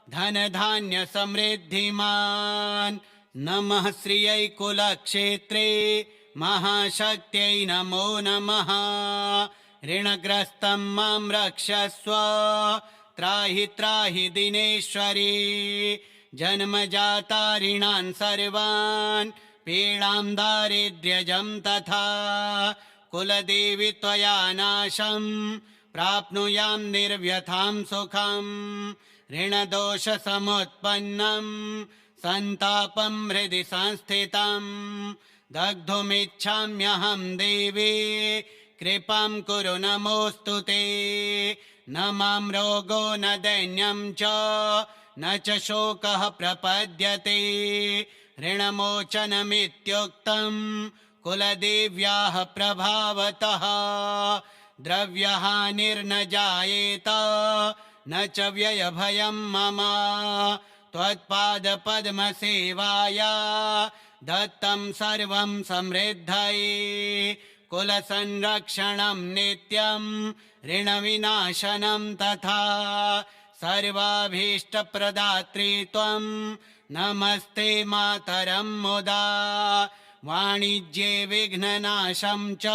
धनधान्यसमृद्धिमान्। नमः श्रियै कुलक्षेत्रे महाशक्त्यै नमो नमः। ऋणग्रस्तं मां रक्षस्व त्राहि त्राहि दिनेश्वरी। जन्मजाता ऋणान् सर्वान् पीडां दारिद्र्यजं तथा। कुलदेवि त्वया नाशं प्राप्नुयां निर्व्यथां सुखम्। ऋणदोषसमुत्पन्नं सन्तापं हृदि संस्थितं दग्धुमिच्छाम्यहं देवी कृपां कुरु नमोऽस्तु ते। न मां रोगो न दैन्यं च न च शोकः प्रपद्यते। ऋणमोचनमित्युक्तं कुलदेव्याः प्रभावतः। द्रव्यहानिर्न जायेत न च व्ययभयं मम। त्वत्पादपद्मसेवाया दत्तं सर्वं समृद्धये। कुलसंरक्षणं नित्यं ऋणविनाशनं तथा। सर्वाभीष्टप्रदात्री त्वं नमस्ते मातरं मुदा। वाणिज्ये विघ्ननाशं च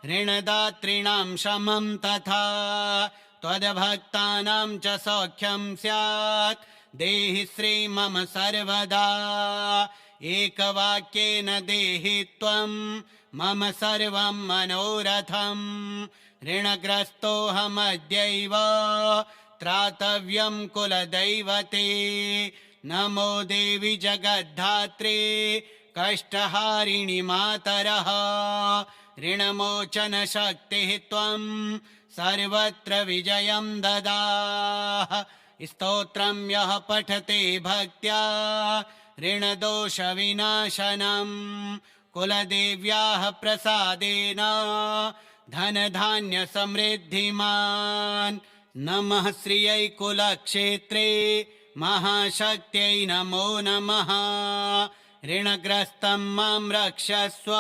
ऋणदातॄणां शमं तथा। त्वद्भक्तानां च सौख्यं स्यात् देहि श्री मम सर्वदा। एकवाक्येन देहि त्वं मम सर्वं मनोरथम्। ऋणग्रस्तोऽहमद्यैव त्रातव्यं कुलदैवते। नमो देवि जगद्धात्री कष्टहारिणि मातरः। ऋणमोचनशक्तिः त्वं सर्वत्र विजयं ददाः। स्तोत्रं यः पठते भक्त्या ऋणदोषविनाशनं। कुलदेव्याः प्रसादेन धनधान्यसमृद्धिमान्। नमः श्रियै कुलक्षेत्रे महाशक्त्यै नमो नमः। ऋणग्रस्तं मां रक्षस्व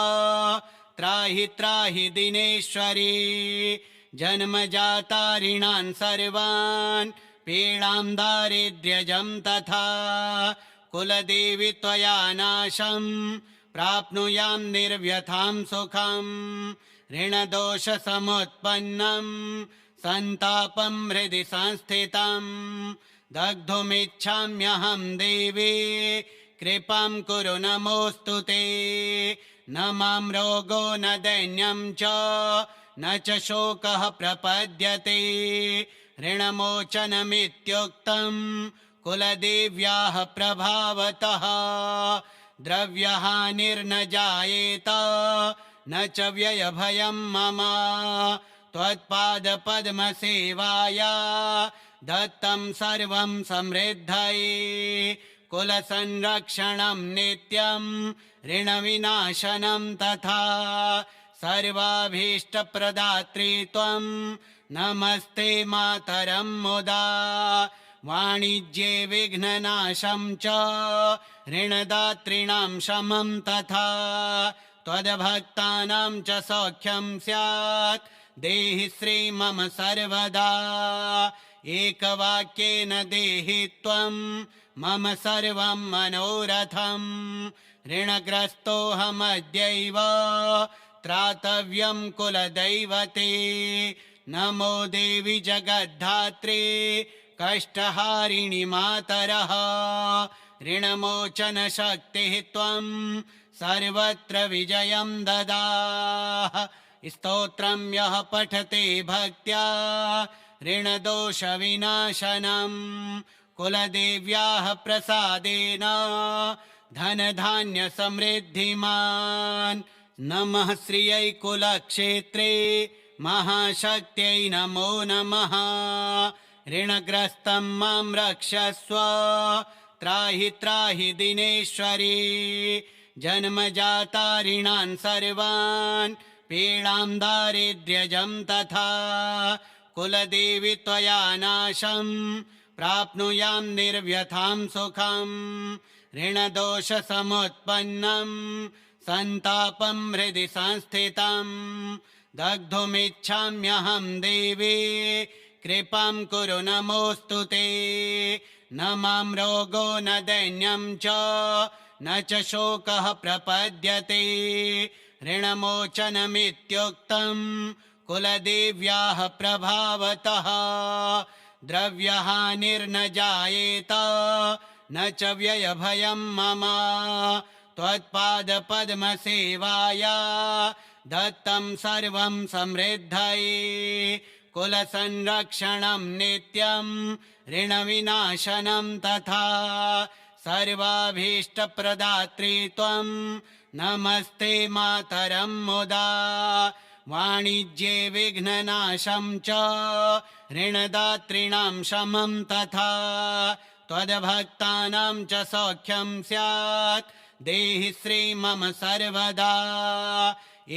त्राहि त्राहि दिनेश्वरी। जन्मजाता ऋणान् सर्वान् पीडां दारिद्र्यजं तथा। कुलदेवि त्वया नाशं प्राप्नुयां निर्व्यथां सुखम्। ऋणदोषसमुत्पन्नं सन्तापं हृदि संस्थितं दग्धुमिच्छाम्यहं देवी कृपां कुरु नमोऽस्तु ते। न मां रोगो न दैन्यं च न च शोकः प्रपद्यते। ऋणमोचनमित्युक्तं कुलदेव्याः प्रभावतः। द्रव्यहानिर्न जायेत न च व्ययभयं मम। त्वत्पादपद्मसेवाया दत्तं सर्वं समृद्धये। कुलसंरक्षणं नित्यं ऋणविनाशनं तथा। सर्वाभीष्टप्रदात्री त्वं नमस्ते मातरं मुदा। वाणिज्ये विघ्ननाशं च ऋणदातॄणां शमं तथा त्वद्भक्तानां च सौख्यं स्यात् देहि श्री मम सर्वदा एकवाक्येन देहि त्वं मम सर्वं मनोरथम् ऋणग्रस्तोऽहमद्यैव त्रातव्यं कुलदैवते नमो देवि जगद्धात्रे कष्टहारिणि मातरः ऋणमोचनशक्तिः त्वं सर्वत्र विजयं ददाः स्तोत्रं यः पठते भक्त्या ऋणदोषविनाशनं कुलदेव्याः प्रसादेन धनधान्यसमृद्धिमान् नमः श्रियै कुलक्षेत्रे महाशक्त्यै नमो नमः ऋणग्रस्तं मां रक्षस्व त्राहि त्राहि दिनेश्वरी जन्मजाता ऋणान् सर्वान् पीडां दारिद्र्यजं तथा कुलदेवि त्वया नाशं प्राप्नुयां निर्व्यथां सुखं ऋणदोषसमुत्पन्नं सन्तापं हृदि संस्थितं दग्धुमिच्छाम्यहं देवी कृपां कुरु नमोऽस्तु ते न मां रोगो न दैन्यं च न च शोकः प्रपद्यते ऋणमोचनमित्युक्तं कुलदेव्याः प्रभावतः द्रव्यहानिर्न जायेत न च व्ययभयं मम त्वत्पादपद्मसेवाया दत्तं सर्वं समृद्धये कुलसंरक्षणं नित्यं ऋणविनाशनं तथा सर्वाभीष्टप्रदात्री त्वं नमस्ते मातरं मुदा वाणिज्ये विघ्ननाशं च ऋणदातॄणां शमं तथा त्वद्भक्तानां च सौख्यं स्यात् देहि श्री मम सर्वदा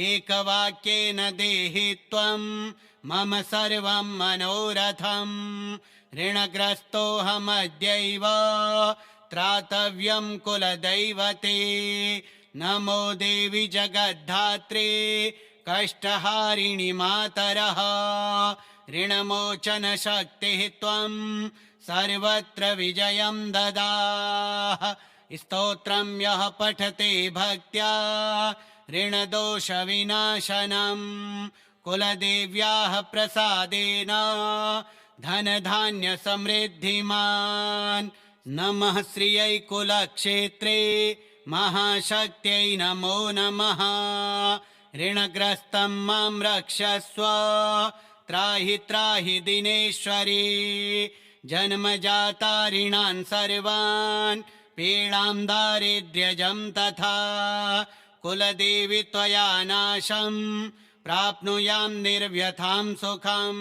एकवाक्येन देहि त्वं मम सर्वं मनोरथम् ऋणग्रस्तोऽहमद्यैव त्रातव्यं कुलदैवते नमो देवि जगद्धात्रे कष्टहारिणि मातरः ऋणमोचनशक्तिः त्वं सर्वत्र विजयं ददाः स्तोत्रं यः पठते भक्त्या ऋणदोषविनाशनं कुलदेव्याः प्रसादेन धनधान्यसमृद्धिमान् नमः श्रियै कुलक्षेत्रे महाशक्त्यै नमो नमः ऋणग्रस्तं मां रक्षस्व त्राहि त्राहि दिनेश्वरी जन्मजाता ऋणान् सर्वान् पीडां दारिद्र्यजं तथा कुलदेवि त्वया नाशं प्राप्नुयां निर्व्यथां सुखं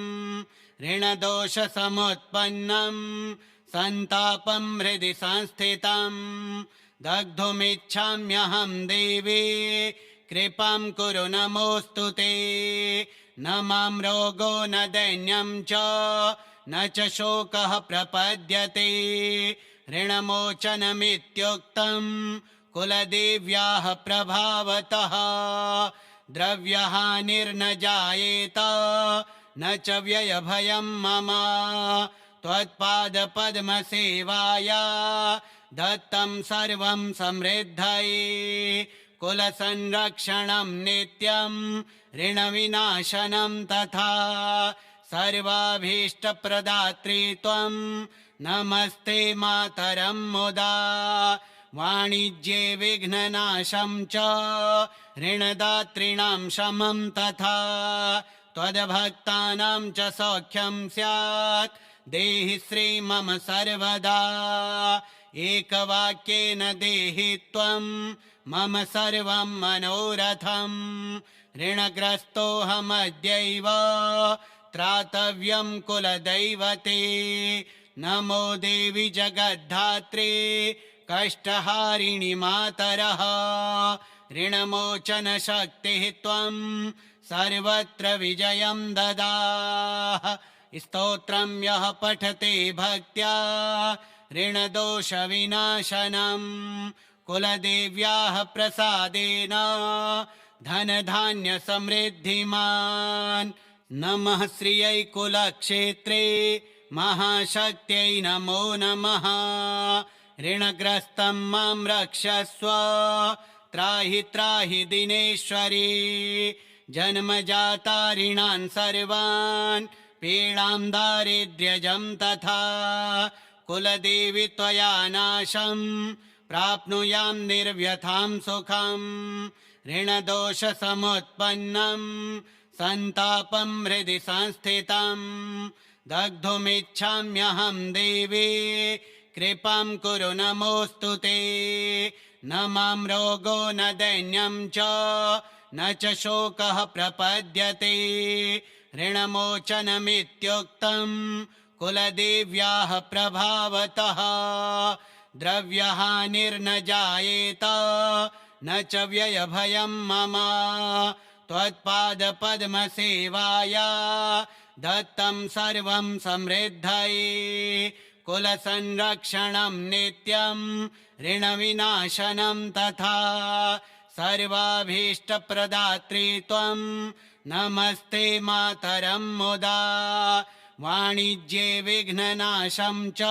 ऋणदोषसमुत्पन्नं सन्तापं हृदि संस्थितं दग्धुमिच्छाम्यहं देवी कृपां कुरु नमोऽस्तु ते न मां रोगो न दैन्यं च न च शोकः प्रपद्यते ऋणमोचनमित्युक्तं कुलदेव्याः प्रभावतः द्रव्यहानिर्न जायेत न च व्ययभयं मम त्वत्पादपद्मसेवाया दत्तं सर्वं समृद्धये कुलसंरक्षणं नित्यं ऋणविनाशनं तथा सर्वाभीष्टप्रदात्री त्वं नमस्ते मातरं मुदा वाणिज्ये विघ्ननाशं च ऋणदातॄणां शमं तथा त्वद्भक्तानां च सौख्यं स्यात् देहि श्री मम सर्वदा एकवाक्येन देहि त्वं मम सर्वं मनोरथम् ऋणग्रस्तोऽहमद्यैव त्रातव्यं कुलदैवते नमो देवि जगद्धात्रे कष्टहारिणि मातरः ऋणमोचनशक्तिः त्वं सर्वत्र विजयं ददाः स्तोत्रं यः पठते भक्त्या ऋणदोषविनाशनं कुलदेव्याः प्रसादेन धनधान्यसमृद्धिमान्। नमः श्रियै कुलक्षेत्रे महाशक्त्यै नमो नमः। ऋणग्रस्तं मां रक्षस्व त्राहि त्राहि दिनेश्वरी। जन्मजाता ऋणान् सर्वान् पीडां दारिद्र्यजं तथा कुलदेवी त्वया नाशं प्राप्नुयां निर्व्यथां सुखं। ऋणदोषसमुत्पन्नं सन्तापं हृदि संस्थितं दग्धुमिच्छाम्यहं देवी कृपां कुरु नमोऽस्तु ते। न मां रोगो न दैन्यं च न च शोकः प्रपद्यते। ऋणमोचनमित्युक्तं कुलदेव्याः प्रभावतः द्रव्यहानिर्न जायेत न च व्ययभयं मम। त्वत्पादपद्मसेवाया दत्तं सर्वं समृद्धये कुलसंरक्षणं नित्यं ऋणविनाशनं तथा सर्वाभीष्टप्रदात्री त्वं नमस्ते मातरं मुदा। वाणिज्ये विघ्ननाशं च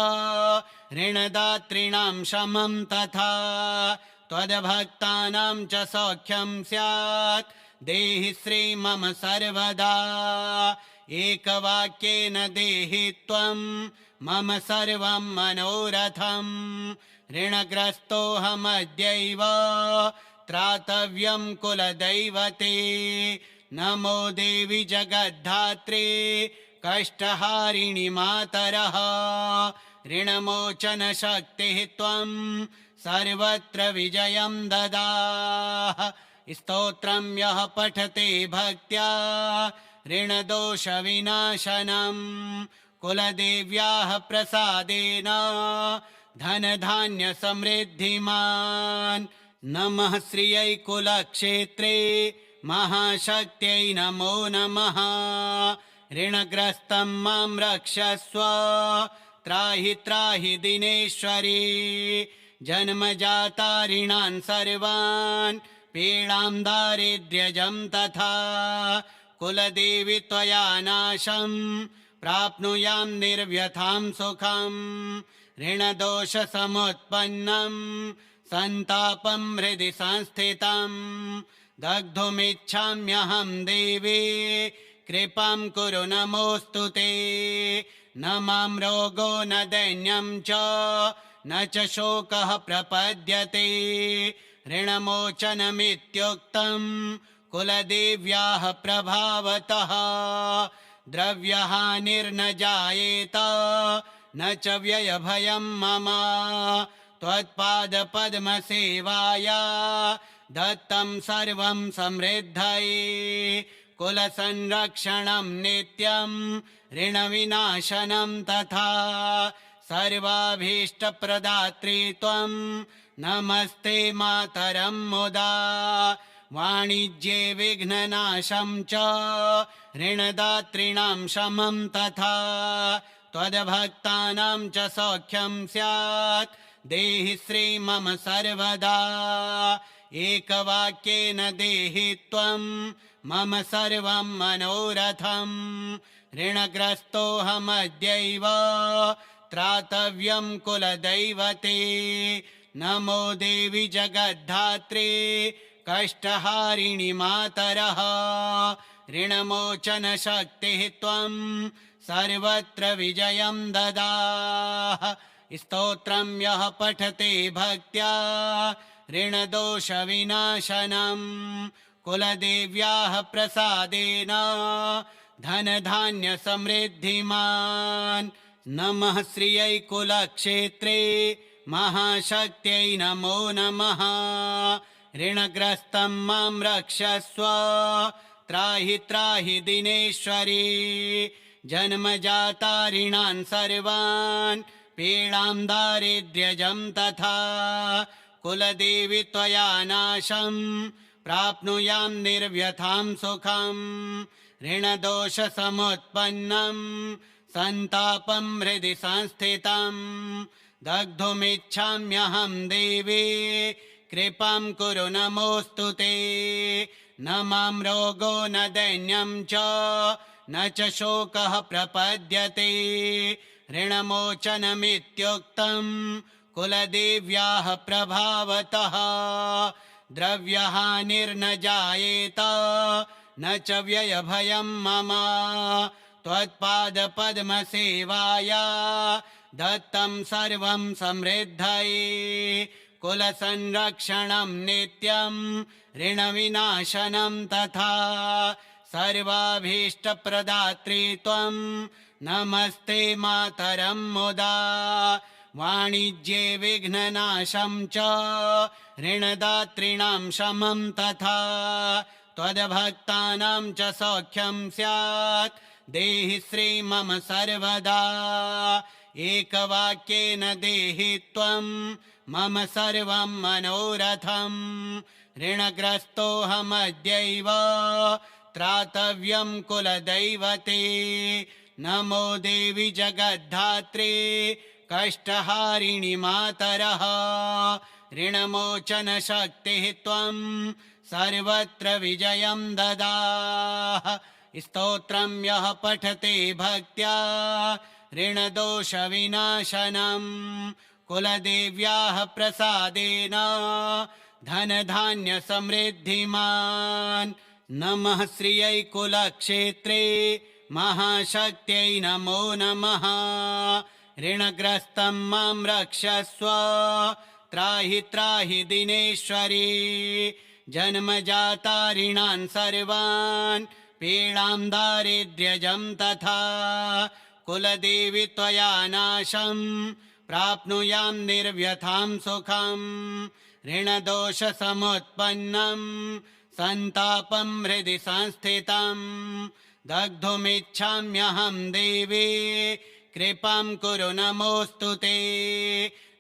ऋणदातॄणां शमं तथा त्वद्भक्तानां च सौख्यं स्यात् देहि श्री मम सर्वदा। एकवाक्येन देहि त्वं मम सर्वं मनोरथं ऋणग्रस्तोऽहमद्यैव त्रातव्यं कुलदैवते। नमो देवि जगद्धात्री कष्टहारिणि मातरः ऋणमोचनशक्तिः त्वं सर्वत्र विजयं ददाः। स्तोत्रं यः पठते भक्त्या ऋणदोषविनाशनं कुलदेव्याः प्रसादेन धनधान्यसमृद्धिमान्। नमः श्रियै कुलक्षेत्रे महाशक्त्यै नमो नमः। ऋणग्रस्तं मां रक्षस्व त्राहि त्राहि दिनेश्वरी। जन्मजाता ऋणान् सर्वान् पीडां दारिद्र्यजं तथा कुलदेवी त्वया नाशं प्राप्नुयां निर्व्यथां सुखं। ऋणदोषसमुत्पन्नं सन्तापं हृदि संस्थितं दग्धुमिच्छाम्यहं देवी कृपां कुरु नमोऽस्तु ते। न मां रोगो न दैन्यं च न च शोकः प्रपद्यते। ऋणमोचनमित्युक्तं कुलदेव्याः प्रभावतः द्रव्यहानिर्न जायेत न च व्ययभयं मम। त्वत्पादपद्मसेवाया दत्तं सर्वं समृद्धये कुलसंरक्षणं नित्यं ऋणविनाशनं तथा सर्वाभीष्टप्रदात्री त्वं नमस्ते मातरं मुदा। वाणिज्ये विघ्ननाशं च ऋणदातॄणां शमं तथा त्वद्भक्तानां च सौख्यं स्यात् देहि श्री मम सर्वदा। एकवाक्येन देहि त्वं मम सर्वं मनोरथं ऋणग्रस्तोऽहमद्यैव त्रातव्यं कुलदैवते। नमो देवि जगद्धात्री कष्टहारिणि मातरः ऋणमोचनशक्तिः त्वं सर्वत्र विजयं ददाः। स्तोत्रं यः पठते भक्त्या ऋणदोषविनाशनं कुलदेव्याः प्रसादेन धनधान्यसमृद्धिमान्। नमः श्रियै कुलक्षेत्रे महाशक्त्यै नमो नमः। ऋणग्रस्तं मां रक्षस्व त्राहि त्राहि दिनेश्वरी। जन्मजाता ऋणान् सर्वान् पीडां दारिद्र्यजं तथा कुलदेवी त्वया नाशं प्राप्नुयां निर्व्यथां सुखं। ऋणदोषसमुत्पन्नं सन्तापं हृदि संस्थितं दग्धुमिच्छाम्यहं देवी कृपां कुरु नमोऽस्तु ते। न मां रोगो न दैन्यं च न च शोकः प्रपद्यते। ऋणमोचनमित्युक्तं कुलदेव्याः प्रभावतः द्रव्यहानिर्न जायेत न च व्ययभयं मम त्वत्पादपद्मसेवाया दत्तं सर्वं समृद्धये। कुलसंरक्षणं नित्यं ऋणविनाशनं तथा सर्वाभीष्टप्रदात्री त्वं नमस्ते मातरं मुदा। वाणिज्ये विघ्ननाशं च ऋणदातॄणां शमं तथा त्वद्भक्तानां च सौख्यं स्यात् देहि श्री मम सर्वदा। एकवाक्येन देहि त्वं मम सर्वं मनोरथं ऋणग्रस्तोऽहमद्यैव त्रातव्यं कुलदैवते। नमो देवि जगद्धात्री कष्टहारिणि मातरः ऋणमोचनशक्तिः त्वं सर्वत्र विजयं ददाः। स्तोत्रं यः पठते भक्त्या ऋणदोषविनाशनं कुलदेव्याः प्रसादेन धनधान्यसमृद्धिमान्। नमः श्रियै कुलक्षेत्रे महाशक्त्यै नमो नमः। ऋणग्रस्तं मां रक्षस्व त्राहि त्राहि दिनेश्वरी। जन्मजाता ऋणान् सर्वान् पीडां दारिद्र्यजं तथा कुलदेवि त्वया नाशं प्राप्नुयां निर्व्यथां सुखं। ऋणदोषसमुत्पन्नं सन्तापं हृदि संस्थितं दग्धुमिच्छाम्यहं देवी कृपां कुरु नमोऽस्तु ते।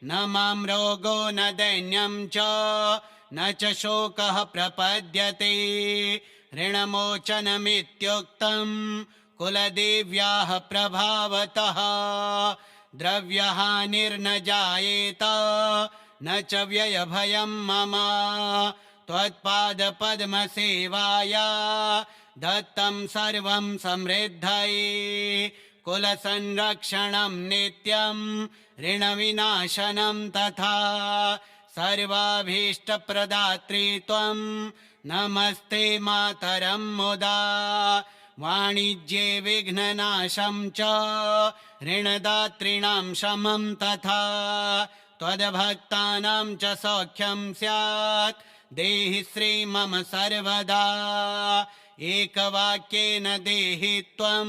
न मां रोगो न दैन्यं च न च शोकः प्रपद्यते। ऋणमोचनमित्युक्तं कुलदेव्याः प्रभावतः द्रव्यहानिर्न जायेत न च व्ययभयं मम त्वत्पादपद्मसेवाया दत्तं सर्वं समृद्धये। कुलसंरक्षणं नित्यं ऋणविनाशनं तथा सर्वाभीष्टप्रदात्री त्वं नमस्ते मातरं मुदा। वाणिज्ये विघ्ननाशं च ऋणदातॄणां शमं तथा त्वद्भक्तानां च सौख्यं स्यात् देहि श्री मम सर्वदा। एकवाक्येन देहि त्वं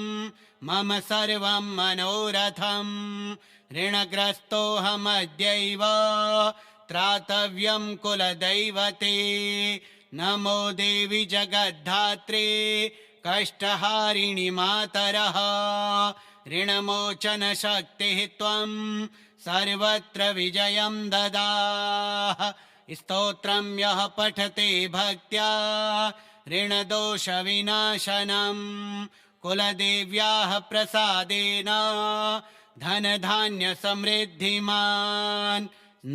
मम सर्वं मनोरथं ऋणग्रस्तोऽहमद्यैव त्रातव्यं कुलदैवते। नमो देवि जगद्धात्री कष्टहारिणि मातरः ऋणमोचनशक्तिः त्वं सर्वत्र विजयं ददाः। स्तोत्रं यः पठते भक्त्या ऋणदोषविनाशनं कुलदेव्याः प्रसादेन धनधान्यसमृद्धिमान्।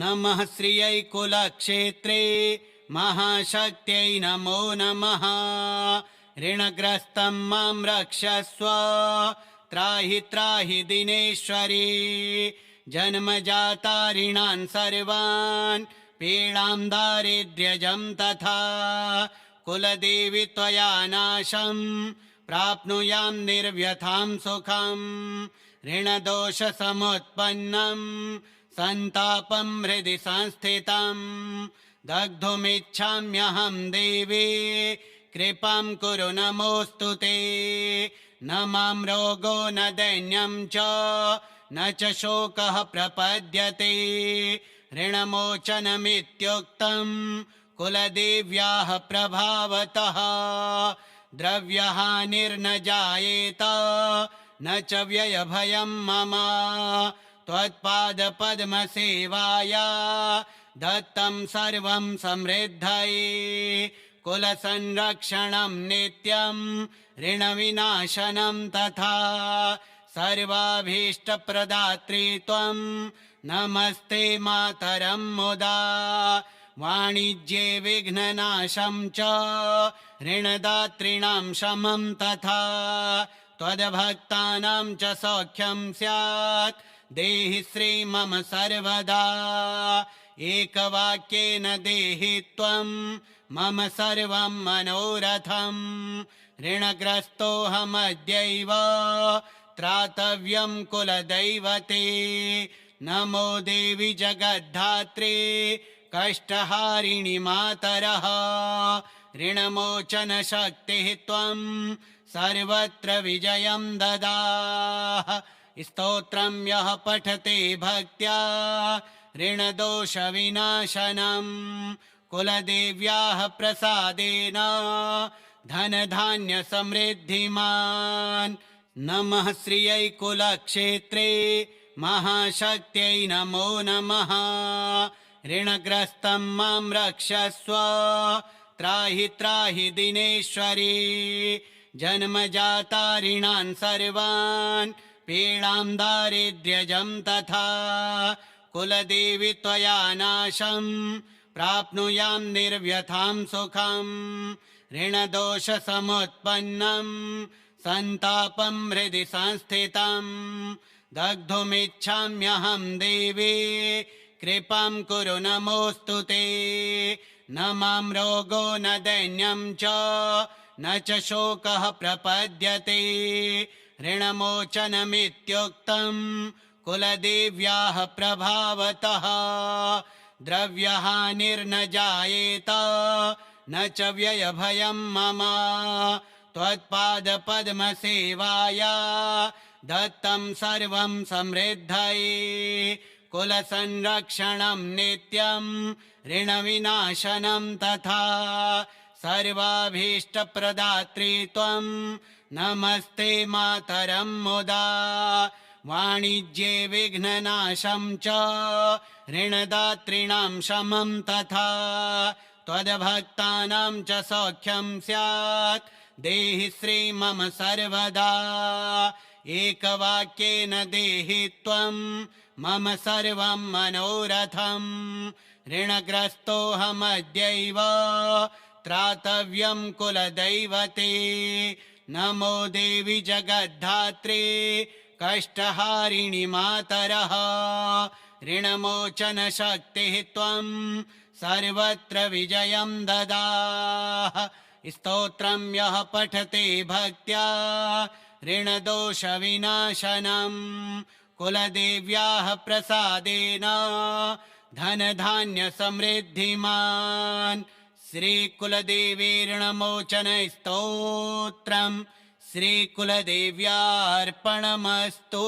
नमः श्रियै कुलक्षेत्रे महाशक्त्यै नमो नमः। ऋणग्रस्तं मां रक्षस्व त्राहि त्राहि दिनेश्वरी। जन्मजाता ऋणान् सर्वान् पीडां दारिद्र्यजं तथा कुलदेवि त्वया नाशं प्राप्नुयां निर्व्यथां सुखं। ऋणदोषसमुत्पन्नं सन्तापं हृदि संस्थितं दग्धुमिच्छाम्यहं देवी कृपां कुरु नमोऽस्तु ते। न मां रोगो न दैन्यं च न च शोकः प्रपद्यते। ऋणमोचनमित्युक्तं कुलदेव्याः प्रभावतः द्रव्यहानिर्न जायेत न च व्ययभयं मम त्वत्पादपद्मसेवाया दत्तं सर्वं समृद्धये। कुलसंरक्षणं नित्यं ऋणविनाशनं तथा सर्वाभीष्टप्रदात्री त्वं नमस्ते मातरं मुदा वाणिज्ये विघ्ननाशं च ऋणदातॄणां शमं तथा त्वद्भक्तानां च सौख्यं स्यात् देहि श्री मम सर्वदा एकवाक्येन देहि त्वं मम सर्वं मनोरथं ऋणग्रस्तोऽहमद्यैव त्रातव्यं कुलदैवते नमो देवि जगद्धात्रे कष्टहारिणि मातरः ऋणमोचनशक्तिः त्वं सर्वत्र विजयं ददाः स्तोत्रं यः पठते भक्त्या ऋणदोषविनाशनं कुलदेव्याः प्रसादेन धनधान्यसमृद्धिमान् नमः श्रियै कुलक्षेत्रे महाशक्त्यै नमो नमः ऋणग्रस्तं मां रक्षस्व त्राहि त्राहि दिनेश्वरी जन्मजाता ऋणान् सर्वान् पीडां दारिद्र्यजं तथा कुलदेवि त्वया नाशं प्राप्नुयां निर्व्यथां सुखं ऋणदोषसमुत्पन्नं सन्तापं हृदि संस्थितं दग्धुमिच्छाम्यहं देवी कृपां कुरु नमोऽस्तु ते न मां रोगो न दैन्यं च न च शोकः प्रपद्यते ऋणमोचनमित्युक्तं कुलदेव्याः प्रभावतः द्रव्यहानिर्न जायेत न च व्ययभयं मम त्वत्पादपद्मसेवाया दत्तं सर्वं समृद्धये कुलसंरक्षणं नित्यं ऋणविनाशनं तथा सर्वाभीष्टप्रदात्री त्वं नमस्ते मातरं मुदा वाणिज्ये विघ्ननाशं च ऋणदातॄणां शमं तथा त्वद्भक्तानां च सौख्यं स्यात् देहि श्री मम सर्वदा एकवाक्येन देहि त्वं मम सर्वं मनोरथं ऋणग्रस्तोऽहमद्यैव त्रातव्यं कुलदैवते नमो देवि जगद्धात्रे कष्टहारिणि मातरः ऋणमोचनशक्तिः त्वं सर्वत्र विजयं ददाः स्तोत्रं यः पठते भक्त्या ऋणदोषविनाशनं कुलदेव्याः प्रसादेन धनधान्यसमृद्धिमान् श्रीकुलदेवी ऋणमोचनस्तोत्रम् श्रीकुलदेव्यार्पणमस्तु।